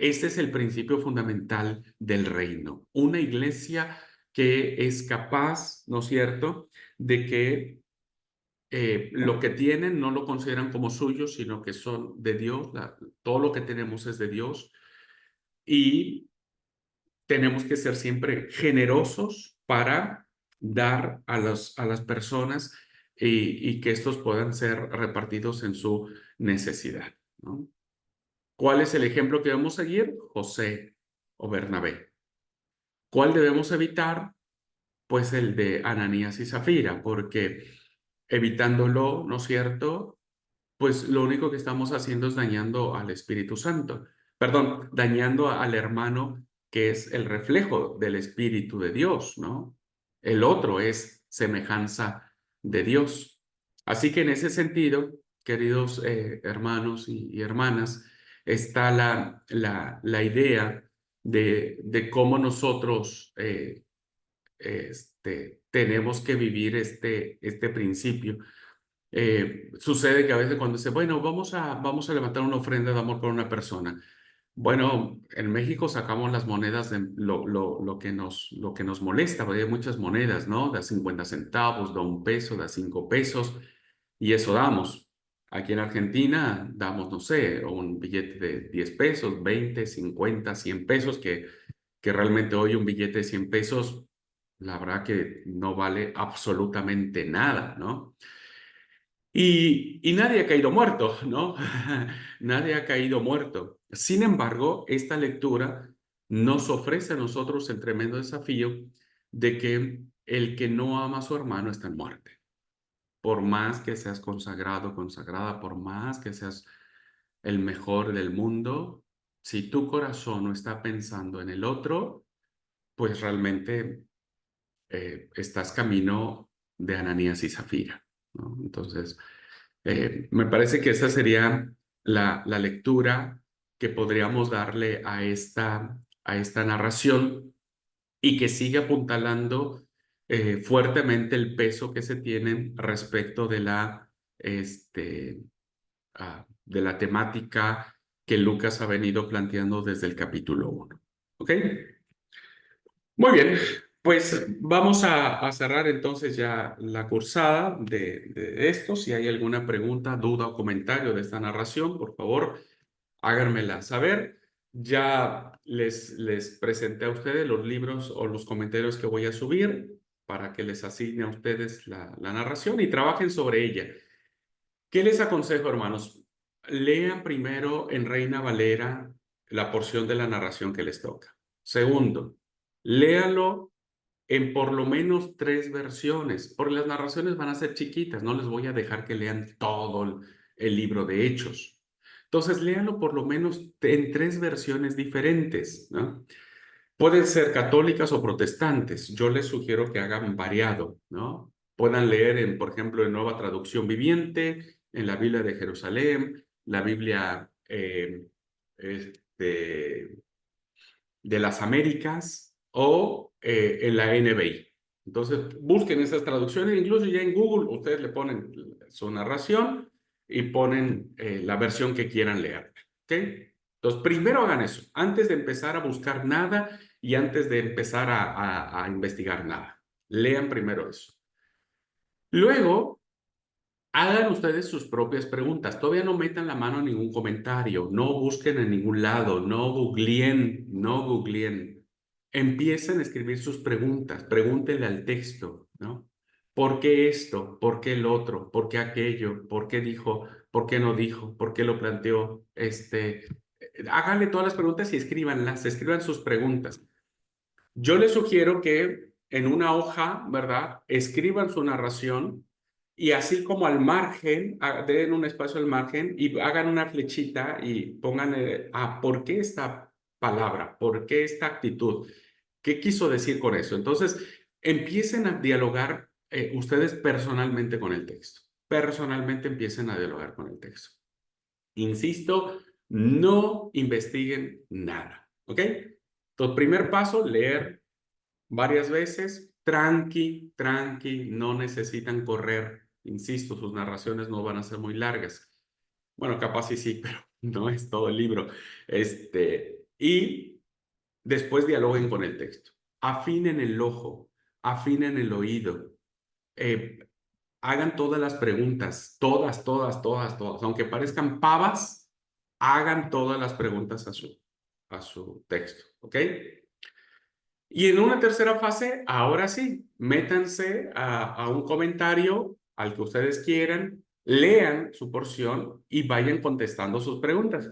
Este es el principio fundamental del reino. Una iglesia que es capaz, ¿no es cierto?, de que lo que tienen no lo consideran como suyo, sino que son de Dios. Todo lo que tenemos es de Dios y tenemos que ser siempre generosos para dar a las personas y que estos puedan ser repartidos en su necesidad, ¿no? ¿Cuál es el ejemplo que debemos seguir? José o Bernabé. ¿Cuál debemos evitar? Pues el de Ananías y Zafira, porque evitándolo, ¿no es cierto?, pues lo único que estamos haciendo es dañando al Espíritu Santo. Perdón, dañando al hermano que es el reflejo del Espíritu de Dios, ¿no? El otro es semejanza de Dios. Así que en ese sentido, queridos hermanos y hermanas, está la idea de cómo nosotros tenemos que vivir este principio. Sucede que a veces cuando dice, bueno, vamos a levantar una ofrenda de amor por una persona. Bueno, en México sacamos las monedas de lo que nos molesta, porque hay muchas monedas, ¿no? De 50 centavos, de 1 peso, de 5 pesos, y eso damos. Aquí en Argentina damos, no sé, un billete de 10 pesos, 20, 50, 100 pesos, que realmente hoy un billete de 100 pesos, la verdad que no vale absolutamente nada, ¿no? Y nadie ha caído muerto, ¿no? Nadie ha caído muerto. Sin embargo, esta lectura nos ofrece a nosotros el tremendo desafío de que el que no ama a su hermano está en muerte. Por más que seas consagrado, consagrada, por más que seas el mejor del mundo, si tu corazón no está pensando en el otro, pues realmente estás camino de Ananías y Zafira, ¿no? Entonces, me parece que esa sería la lectura que podríamos darle a esta narración y que sigue apuntalando fuertemente el peso que se tiene respecto de la temática que Lucas ha venido planteando desde el capítulo 1. ¿Ok? Muy bien, pues vamos a cerrar entonces ya la cursada de esto. Si hay alguna pregunta, duda o comentario de esta narración, por favor, háganmela saber. Ya les presenté a ustedes los libros o los comentarios que voy a subir para que les asigne a ustedes la narración y trabajen sobre ella. ¿Qué les aconsejo, hermanos? Lean primero en Reina Valera la porción de la narración que les toca. Segundo, léanlo en por lo menos 3 versiones, porque las narraciones van a ser chiquitas, no les voy a dejar que lean todo el libro de Hechos. Entonces, léanlo por lo menos en 3 versiones diferentes, ¿no? Pueden ser católicas o protestantes. Yo les sugiero que hagan variado, ¿no? Puedan leer, por ejemplo, en Nueva Traducción Viviente, en la Biblia de Jerusalén, la Biblia este, de las Américas o en la NBI. Entonces, busquen esas traducciones, incluso ya en Google ustedes le ponen su narración y ponen la versión que quieran leer. ¿Ok? Entonces, primero hagan eso, antes de empezar a buscar nada y antes de empezar a investigar nada. Lean primero eso. Luego, hagan ustedes sus propias preguntas. Todavía no metan la mano en ningún comentario, no busquen en ningún lado, no googleen, no googleen. Empiecen a escribir sus preguntas, pregúntenle al texto, ¿no? ¿Por qué esto? ¿Por qué el otro? ¿Por qué aquello? ¿Por qué dijo? ¿Por qué no dijo? ¿Por qué lo planteó? Háganle todas las preguntas y escríbanlas, escriban sus preguntas. Yo les sugiero que en una hoja, ¿verdad? Escriban su narración y así como al margen, den un espacio al margen y hagan una flechita y pongan, ¿por qué esta palabra? ¿Por qué esta actitud? ¿Qué quiso decir con eso? Entonces, empiecen a dialogar ustedes personalmente con el texto. Personalmente empiecen a dialogar con el texto. Insisto, no investiguen nada, ¿ok? Entonces, primer paso, leer varias veces, tranqui, tranqui, no necesitan correr. Insisto, sus narraciones no van a ser muy largas. Bueno, capaz sí, pero no es todo el libro. Y después dialoguen con el texto. Afinen el ojo, afinen el oído. eh, Hagan todas las preguntas, todas, todas, todas, todas. Aunque parezcan pavas, hagan todas las preguntas a su texto, ¿ok? Y en una tercera fase, ahora sí, métanse a un comentario al que ustedes quieran, lean su porción y vayan contestando sus preguntas.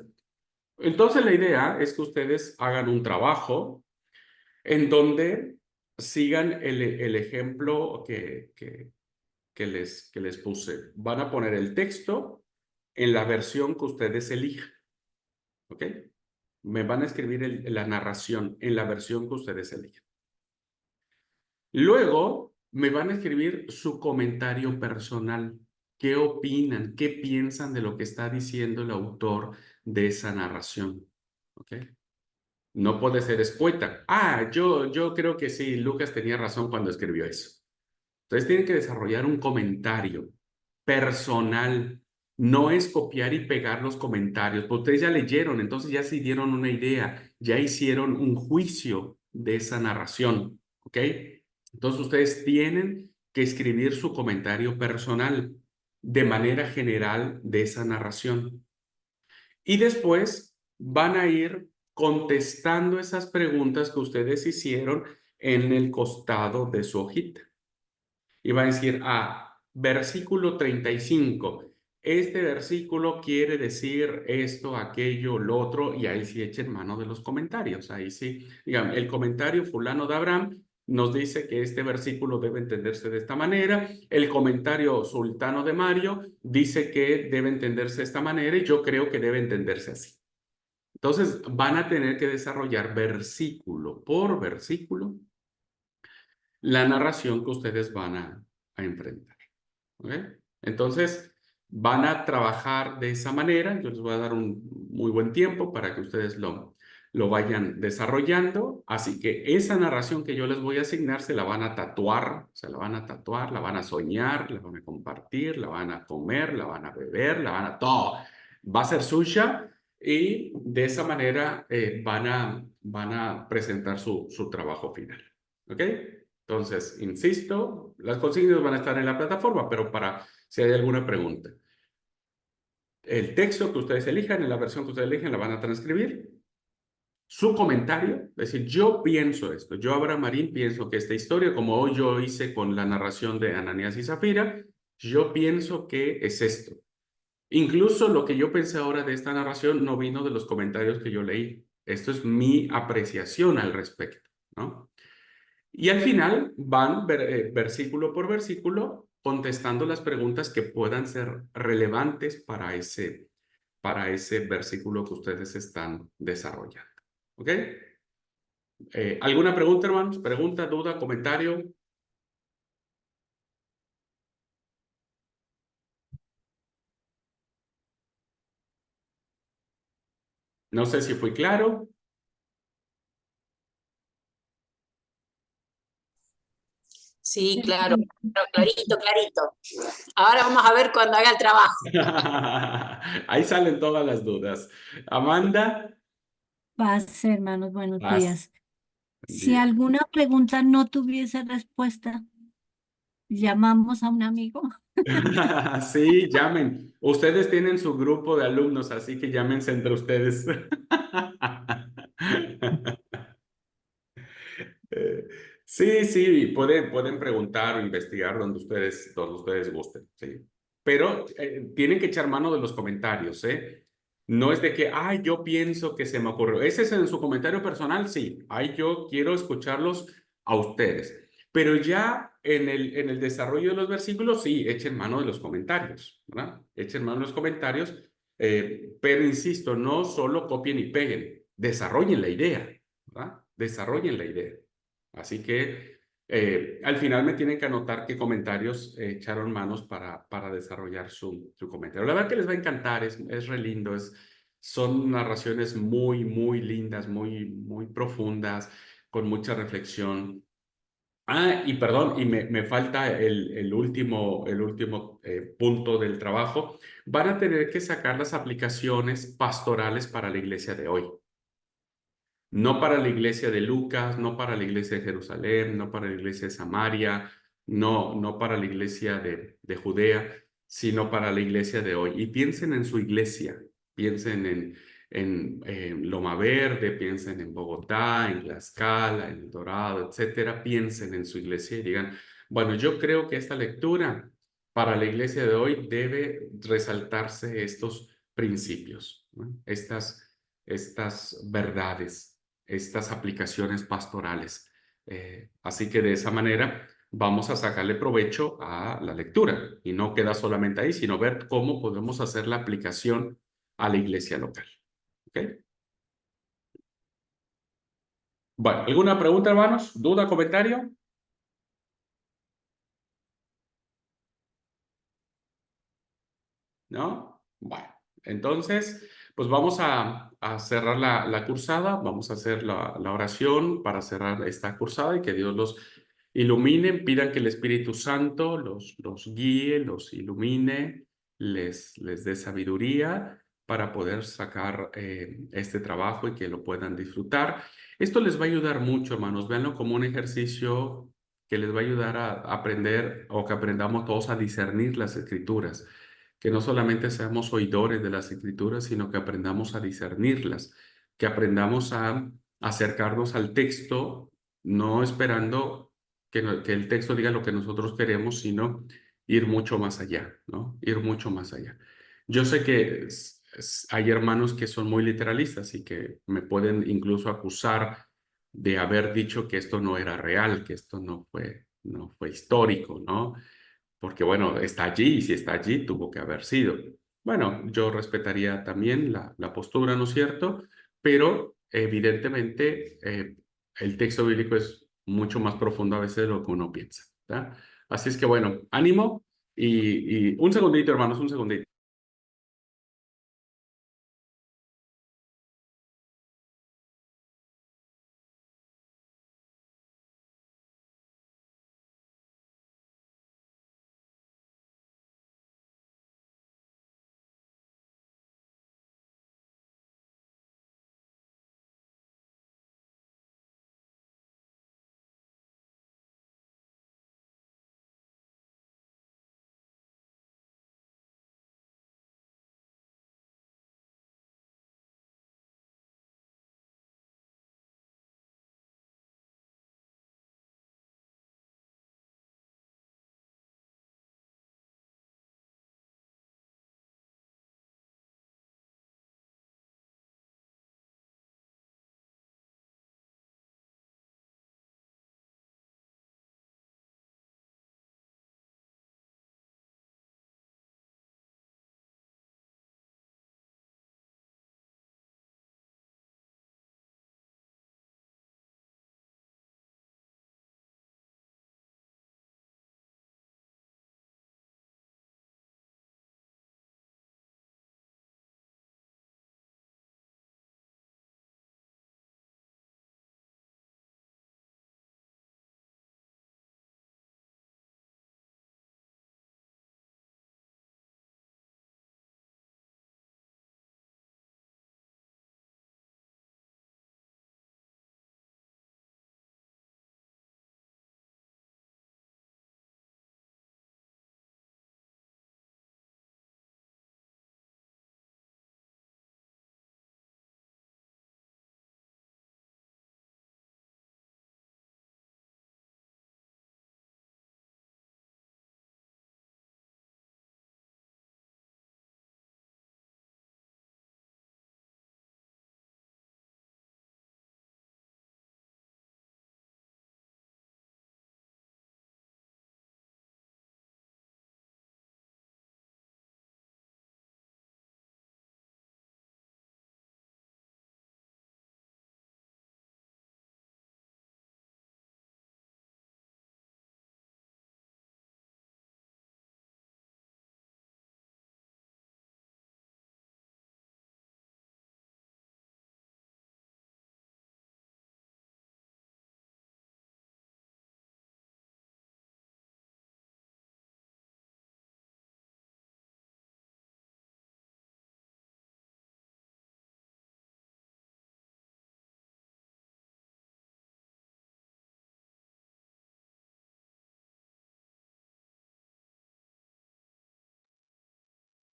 Entonces la idea es que ustedes hagan un trabajo en donde sigan el ejemplo que les puse. Van a poner el texto en la versión que ustedes elijan, ¿ok? Me van a escribir la narración en la versión que ustedes elijan. Luego me van a escribir su comentario personal. ¿Qué opinan? ¿Qué piensan de lo que está diciendo el autor de esa narración? ¿Ok? No puede ser escueta. Yo creo que sí, Lucas tenía razón cuando escribió eso. Entonces tienen que desarrollar un comentario personal. No es copiar y pegar los comentarios, porque ustedes ya leyeron, entonces ya se dieron una idea, ya hicieron un juicio de esa narración, ¿ok? Entonces ustedes tienen que escribir su comentario personal de manera general de esa narración. Y después van a ir contestando esas preguntas que ustedes hicieron en el costado de su hojita. Y va a decir, versículo 35. Este versículo quiere decir esto, aquello, lo otro, y ahí sí echen mano de los comentarios. Ahí sí, digamos, el comentario fulano de Abraham nos dice que este versículo debe entenderse de esta manera. El comentario sultano de Mario dice que debe entenderse de esta manera y yo creo que debe entenderse así. Entonces, van a tener que desarrollar versículo por versículo la narración que ustedes van a enfrentar. ¿Ok? Entonces, van a trabajar de esa manera. Yo les voy a dar un muy buen tiempo para que ustedes lo vayan desarrollando. Así que esa narración que yo les voy a asignar se la van a tatuar, se la van a tatuar, la van a soñar, la van a compartir, la van a comer, la van a beber, la van a todo. Va a ser suya y de esa manera van a presentar su trabajo final. ¿Ok? Entonces, insisto, las consignas van a estar en la plataforma, pero para si hay alguna pregunta. El texto que ustedes elijan, en la versión que ustedes elijan, la van a transcribir. Su comentario, es decir, yo pienso esto, yo Abraham Marín pienso que esta historia, como hoy yo hice con la narración de Ananías y Zafira, yo pienso que es esto. Incluso lo que yo pensé ahora de esta narración no vino de los comentarios que yo leí. Esto es mi apreciación al respecto, ¿no? Y al final van versículo por versículo contestando las preguntas que puedan ser relevantes para ese versículo que ustedes están desarrollando. ¿Ok? ¿Alguna pregunta, hermanos? ¿Pregunta, duda, comentario? No sé si fui claro. Sí, claro, Perfecto. clarito, clarito. Ahora vamos a ver cuando haga el trabajo. Ahí salen todas las dudas. Amanda, Paz, hermanos, buenos paz. días. Buen Si día. alguna pregunta no tuviese respuesta, llamamos a un amigo. Sí, llamen. Ustedes tienen su grupo de alumnos, así que llámense entre ustedes. Eh, sí, sí, pueden preguntar o investigar donde ustedes gusten, sí. Pero tienen que echar mano de los comentarios, ¿eh? No es de que, ay, yo pienso que se me ocurrió. Ese es en su comentario personal, sí. Ay, yo quiero escucharlos a ustedes. Pero ya en el desarrollo de los versículos, sí, echen mano de los comentarios, ¿verdad? Echen mano de los comentarios, pero insisto, no solo copien y peguen, desarrollen la idea, ¿verdad? Desarrollen la idea. Así que al final me tienen que anotar qué comentarios echaron manos para desarrollar su comentario. La verdad que les va a encantar, es re lindo, son narraciones muy, muy lindas, muy, muy profundas, con mucha reflexión. Ah, y perdón, y me falta el último punto del trabajo. Van a tener que sacar las aplicaciones pastorales para la iglesia de hoy. No para la iglesia de Lucas, no para la iglesia de Jerusalén, no para la iglesia de Samaria, no para la iglesia de Judea, sino para la iglesia de hoy. Y piensen en su iglesia, piensen en Loma Verde, piensen en Bogotá, en Tlaxcala, en El Dorado, etcétera. Piensen en su iglesia y digan, bueno, yo creo que esta lectura para la iglesia de hoy debe resaltarse estos principios, ¿no? Estas verdades, estas aplicaciones pastorales. Así que de esa manera vamos a sacarle provecho a la lectura y no queda solamente ahí, sino ver cómo podemos hacer la aplicación a la iglesia local. ¿Ok? Bueno, ¿alguna pregunta, hermanos? ¿Duda, comentario? ¿No? Bueno, entonces, pues vamos a cerrar la cursada, vamos a hacer la oración para cerrar esta cursada y que Dios los ilumine, pidan que el Espíritu Santo los guíe, los ilumine, les dé sabiduría para poder sacar este trabajo y que lo puedan disfrutar. Esto les va a ayudar mucho, hermanos, véanlo como un ejercicio que les va a ayudar a aprender o que aprendamos todos a discernir las escrituras, que no solamente seamos oidores de las escrituras, sino que aprendamos a discernirlas, que aprendamos a acercarnos al texto, no esperando que el texto diga lo que nosotros queremos, sino ir mucho más allá, ¿no? Ir mucho más allá. Yo sé que hay hermanos que son muy literalistas y que me pueden incluso acusar de haber dicho que esto no era real, que esto no fue histórico, ¿no? Porque bueno, está allí y si está allí tuvo que haber sido. Bueno, yo respetaría también la postura, ¿no es cierto? Pero evidentemente el texto bíblico es mucho más profundo a veces de lo que uno piensa, ¿verdad? Así es que bueno, ánimo y un segundito, hermanos, un segundito.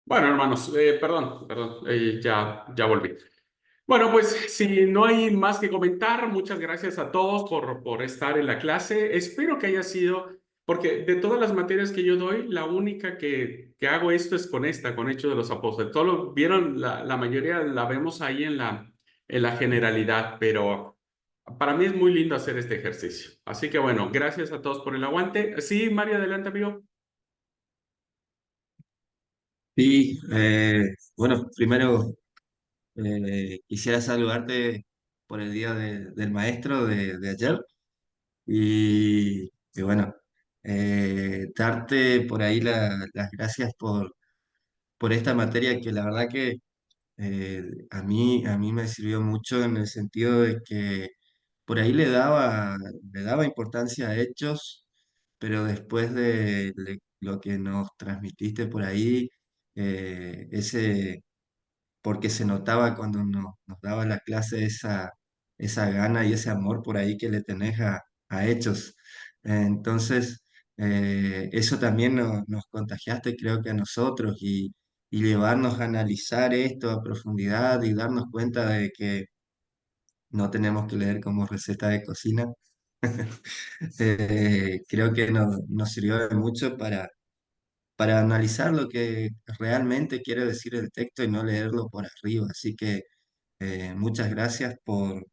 Bueno, hermanos, perdón, ya volví. Bueno, pues si no hay más que comentar, muchas gracias a todos por estar en la clase. Espero que haya sido, porque de todas las materias que yo doy, la única que hago esto es con esta, con Hechos de los Apóstoles. Todo vieron, la mayoría la vemos ahí en la generalidad, pero para mí es muy lindo hacer este ejercicio. Así que bueno, gracias a todos por el aguante. Sí, Mario, adelante, amigo. Sí, bueno, primero quisiera saludarte por el Día del Maestro de ayer y bueno, darte por ahí las gracias por esta materia que la verdad que a mí me sirvió mucho en el sentido de que por ahí le daba importancia a hechos, pero después de lo que nos transmitiste por ahí, ese porque se notaba cuando nos daba la clase esa gana y ese amor por ahí que le tenés a hechos. Entonces, eso también nos contagiaste, creo que a nosotros, y llevarnos a analizar esto a profundidad y darnos cuenta de que no tenemos que leer como receta de cocina. Creo que nos sirvió de mucho para analizar lo que realmente quiere decir el texto y no leerlo por arriba. Así que muchas gracias por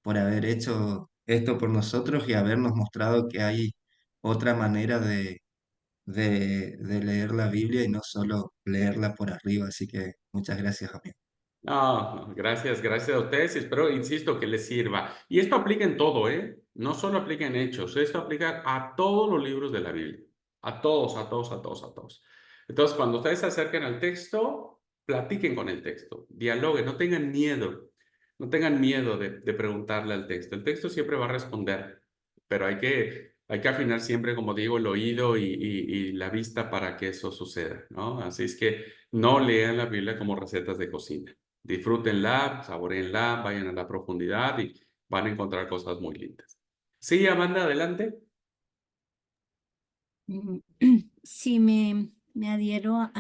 haber hecho esto por nosotros y habernos mostrado que hay otra manera de leer la Biblia y no solo leerla por arriba. Así que muchas gracias, amigo. No, gracias a ustedes. Espero, insisto, que les sirva. Y esto aplica en todo, ¿eh? No solo aplica en Hechos, esto aplica a todos los libros de la Biblia. A todos, a todos, a todos, a todos. Entonces, cuando ustedes se acerquen al texto, platiquen con el texto, dialoguen, no tengan miedo. No tengan miedo de preguntarle al texto. El texto siempre va a responder, pero hay que afinar siempre, como digo, el oído y la vista para que eso suceda, ¿no? Así es que no lean la Biblia como recetas de cocina. Disfrútenla, saboreenla, vayan a la profundidad y van a encontrar cosas muy lindas. Sí, Amanda, adelante. Mm, Sí, me adhiero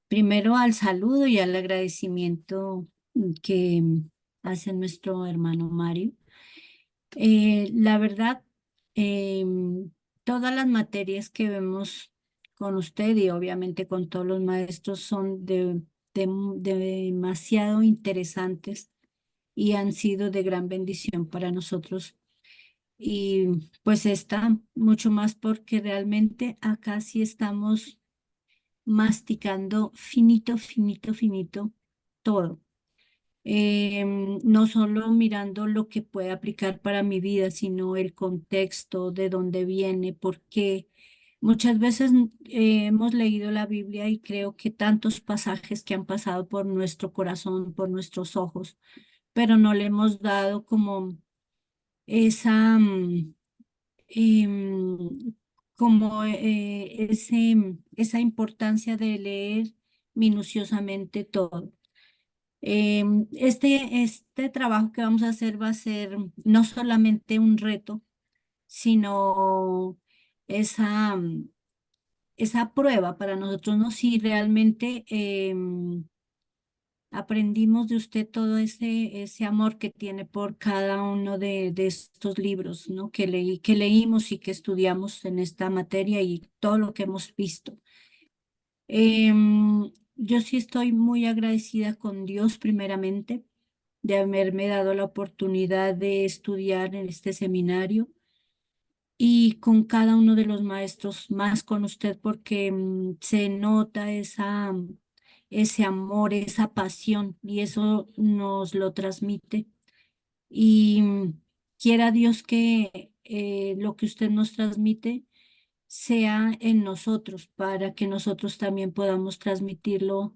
primero al saludo y al agradecimiento que hace nuestro hermano Mario. La verdad, todas las materias que vemos con usted y obviamente con todos los maestros son de demasiado interesantes y han sido de gran bendición para nosotros. Y pues está mucho más porque realmente acá sí estamos masticando finito, finito, finito todo. No solo mirando lo que puede aplicar para mi vida, sino el contexto, de dónde viene, por qué. Muchas veces hemos leído la Biblia y creo que tantos pasajes que han pasado por nuestro corazón, por nuestros ojos, pero no le hemos dado como esa, em, como esa importancia de leer minuciosamente todo. Este trabajo que vamos a hacer va a ser no solamente un reto, sino esa, esa prueba para nosotros, ¿no? Si realmente aprendimos de usted todo ese amor que tiene por cada uno de estos libros, ¿no? Que leímos y que estudiamos en esta materia y todo lo que hemos visto. Yo sí estoy muy agradecida con Dios primeramente de haberme dado la oportunidad de estudiar en este seminario y con cada uno de los maestros, más con usted porque se nota ese amor, esa pasión y eso nos lo transmite. Y quiera Dios que lo que usted nos transmite sea en nosotros para que nosotros también podamos transmitirlo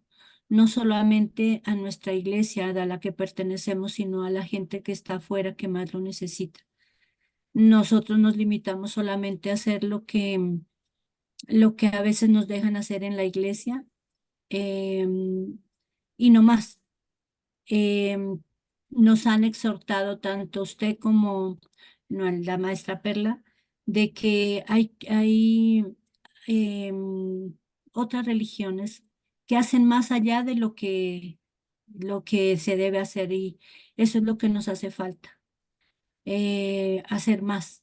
no solamente a nuestra iglesia a la que pertenecemos, sino a la gente que está afuera que más lo necesita. Nosotros nos limitamos solamente a hacer lo que a veces nos dejan hacer en la iglesia y no más. Em, Nos han exhortado tanto usted como no, la maestra Perla de que hay otras religiones que hacen más allá de lo que se debe hacer, y eso es lo que nos hace falta, hacer más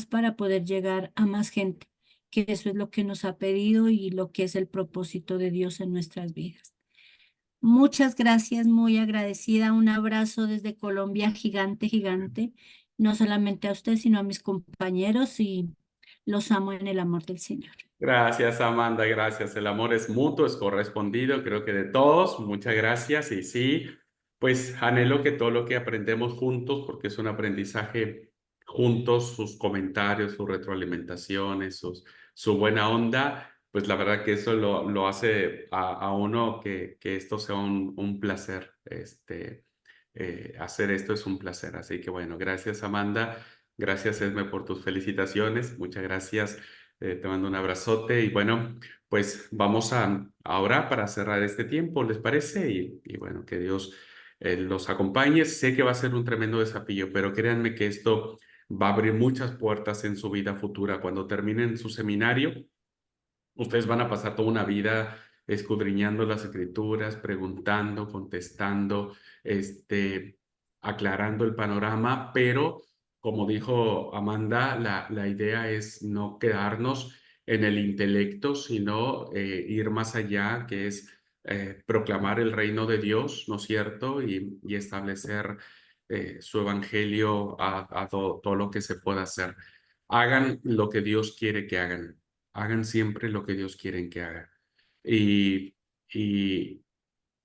para poder llegar a más gente, que eso es lo que nos ha pedido y lo que es el propósito de Dios en nuestras vidas. Muchas gracias, muy agradecida. Un abrazo desde Colombia, gigante, gigante. No solamente a usted, sino a mis compañeros, y los amo en el amor del Señor. Gracias, Amanda, gracias. El amor es mutuo, es correspondido, creo que de todos. Muchas gracias. Y sí, pues anhelo que todo lo que aprendemos juntos, porque es un aprendizaje juntos, sus comentarios, sus retroalimentaciones, su buena onda, pues la verdad que eso lo hace a uno que esto sea un placer. Hacer esto es un placer. Así que bueno, gracias, Amanda. Gracias, Esme, por tus felicitaciones. Muchas gracias. Te mando un abrazote y bueno, pues vamos a ahora para cerrar este tiempo, ¿les parece? Y bueno, que Dios los acompañe. Sé que va a ser un tremendo desafío, pero créanme que esto va a abrir muchas puertas en su vida futura. Cuando terminen su seminario, ustedes van a pasar toda una vida escudriñando las escrituras, preguntando, contestando, aclarando el panorama, pero como dijo Amanda, la idea es no quedarnos en el intelecto, sino ir más allá, que es proclamar el reino de Dios, ¿no es cierto? Y establecer su evangelio a todo lo que se pueda hacer. Hagan lo que Dios quiere que hagan. Hagan siempre lo que Dios quiere que hagan. Y, y,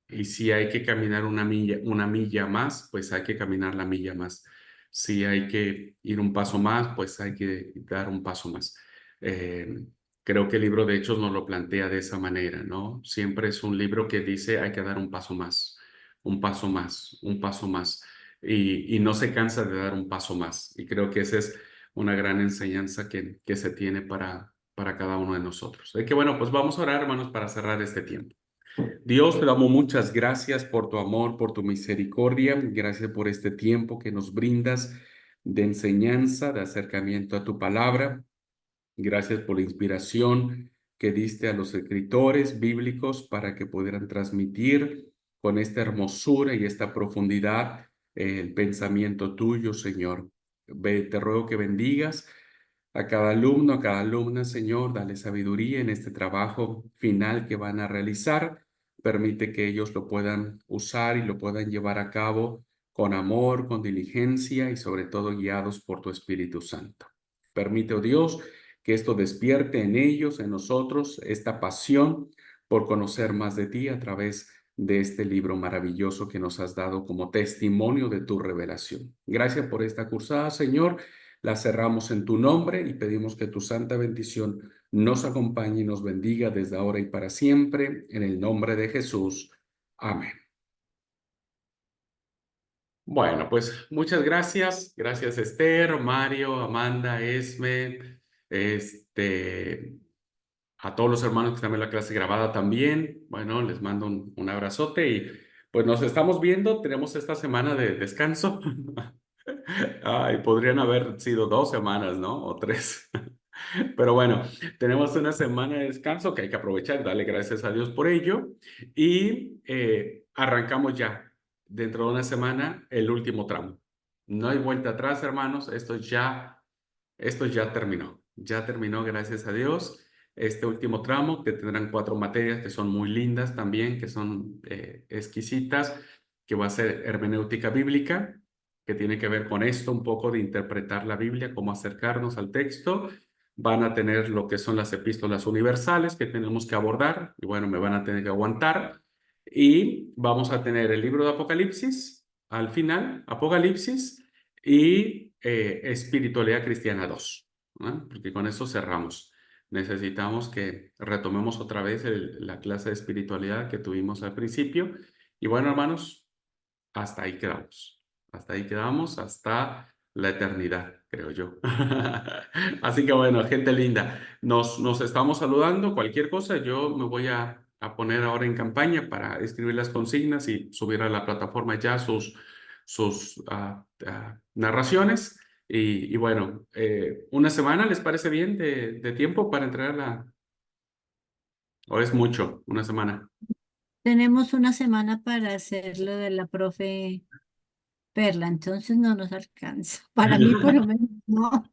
y si hay que caminar una milla más, pues hay que caminar la milla más. Si hay que ir un paso más, pues hay que dar un paso más. Eh, Creo que el libro de Hechos nos lo plantea de esa manera, ¿no? Siempre es un libro que dice hay que dar un paso más, un paso más, un paso más. Y no se cansa de dar un paso más. Y creo que esa es una gran enseñanza que se tiene para cada uno de nosotros. Así que bueno, pues vamos a orar, hermanos, para cerrar este tiempo. Dios, te damos muchas gracias por tu amor, por tu misericordia. Gracias por este tiempo que nos brindas de enseñanza, de acercamiento a tu palabra. Gracias por la inspiración que diste a los escritores bíblicos para que pudieran transmitir con esta hermosura y esta profundidad el pensamiento tuyo, Señor. Te ruego que bendigas a cada alumno, a cada alumna, Señor. Dale sabiduría en este trabajo final que van a realizar. Permite que ellos lo puedan usar y lo puedan llevar a cabo con amor, con diligencia y sobre todo guiados por tu Espíritu Santo. Permite, oh Dios, que esto despierte en ellos, en nosotros, esta pasión por conocer más de ti a través de este libro maravilloso que nos has dado como testimonio de tu revelación. Gracias por esta cursada, Señor. La cerramos en tu nombre y pedimos que tu santa bendición nos acompañe y nos bendiga desde ahora y para siempre, en el nombre de Jesús. Amén. Bueno, pues muchas gracias. Gracias, Esther, Mario, Amanda, Esme, a todos los hermanos que están en la clase grabada también. Bueno, les mando un abrazote y pues nos estamos viendo. Tenemos esta semana de descanso. Ay, podrían haber sido 2 semanas, ¿no? O 3. Pero bueno, tenemos una semana de descanso que hay que aprovechar, darle gracias a Dios por ello. Y arrancamos ya, dentro de una semana, el último tramo. No hay vuelta atrás, hermanos. Esto ya terminó, gracias a Dios. Este último tramo, que tendrán 4 materias que son muy lindas también, que son exquisitas, que va a ser hermenéutica bíblica, que tiene que ver con esto, un poco de interpretar la Biblia, cómo acercarnos al texto. Van a tener lo que son las epístolas universales que tenemos que abordar, y bueno, me van a tener que aguantar. Y vamos a tener el libro de Apocalipsis, al final, Apocalipsis, y Espiritualidad Cristiana 2, ¿no? Porque con eso cerramos. Necesitamos que retomemos otra vez la clase de espiritualidad que tuvimos al principio. Y bueno, hermanos, hasta ahí quedamos. Hasta ahí quedamos, hasta la eternidad, creo yo. Así que bueno, gente linda, nos estamos saludando. Cualquier cosa, yo me voy a poner ahora en campaña para escribir las consignas y subir a la plataforma ya sus narraciones. Y bueno, una semana, ¿les parece bien de tiempo para entregar ¿O es mucho? Una semana. Tenemos una semana para hacer lo de la profe Perla, entonces no nos alcanza. Para mí, por lo menos, no.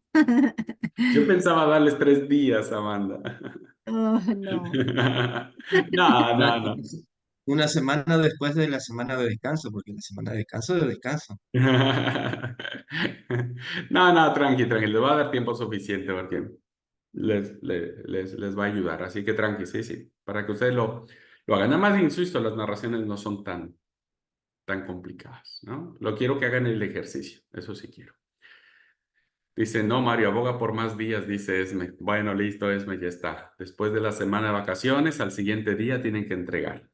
Yo pensaba darles 3 días, Amanda. Oh, no. No, Claro, no, no. una semana después de la semana de descanso, porque la semana de descanso es de descanso. No, no, tranqui, tranqui. Les va a dar tiempo suficiente porque les va a ayudar. Así que tranqui, sí, sí. Para que ustedes lo hagan. Nada más, insisto, las narraciones no son tan complicadas, ¿no? Lo quiero que hagan el ejercicio. Eso sí quiero. Dice, no, Mario, aboga por más días, dice Esme. Bueno, listo, Esme, ya está. Después de la semana de vacaciones, al siguiente día tienen que entregar.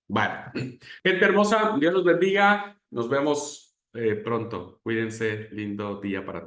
Vale. Gente hermosa, Dios los bendiga. Nos vemos pronto. Cuídense. Lindo día para todos.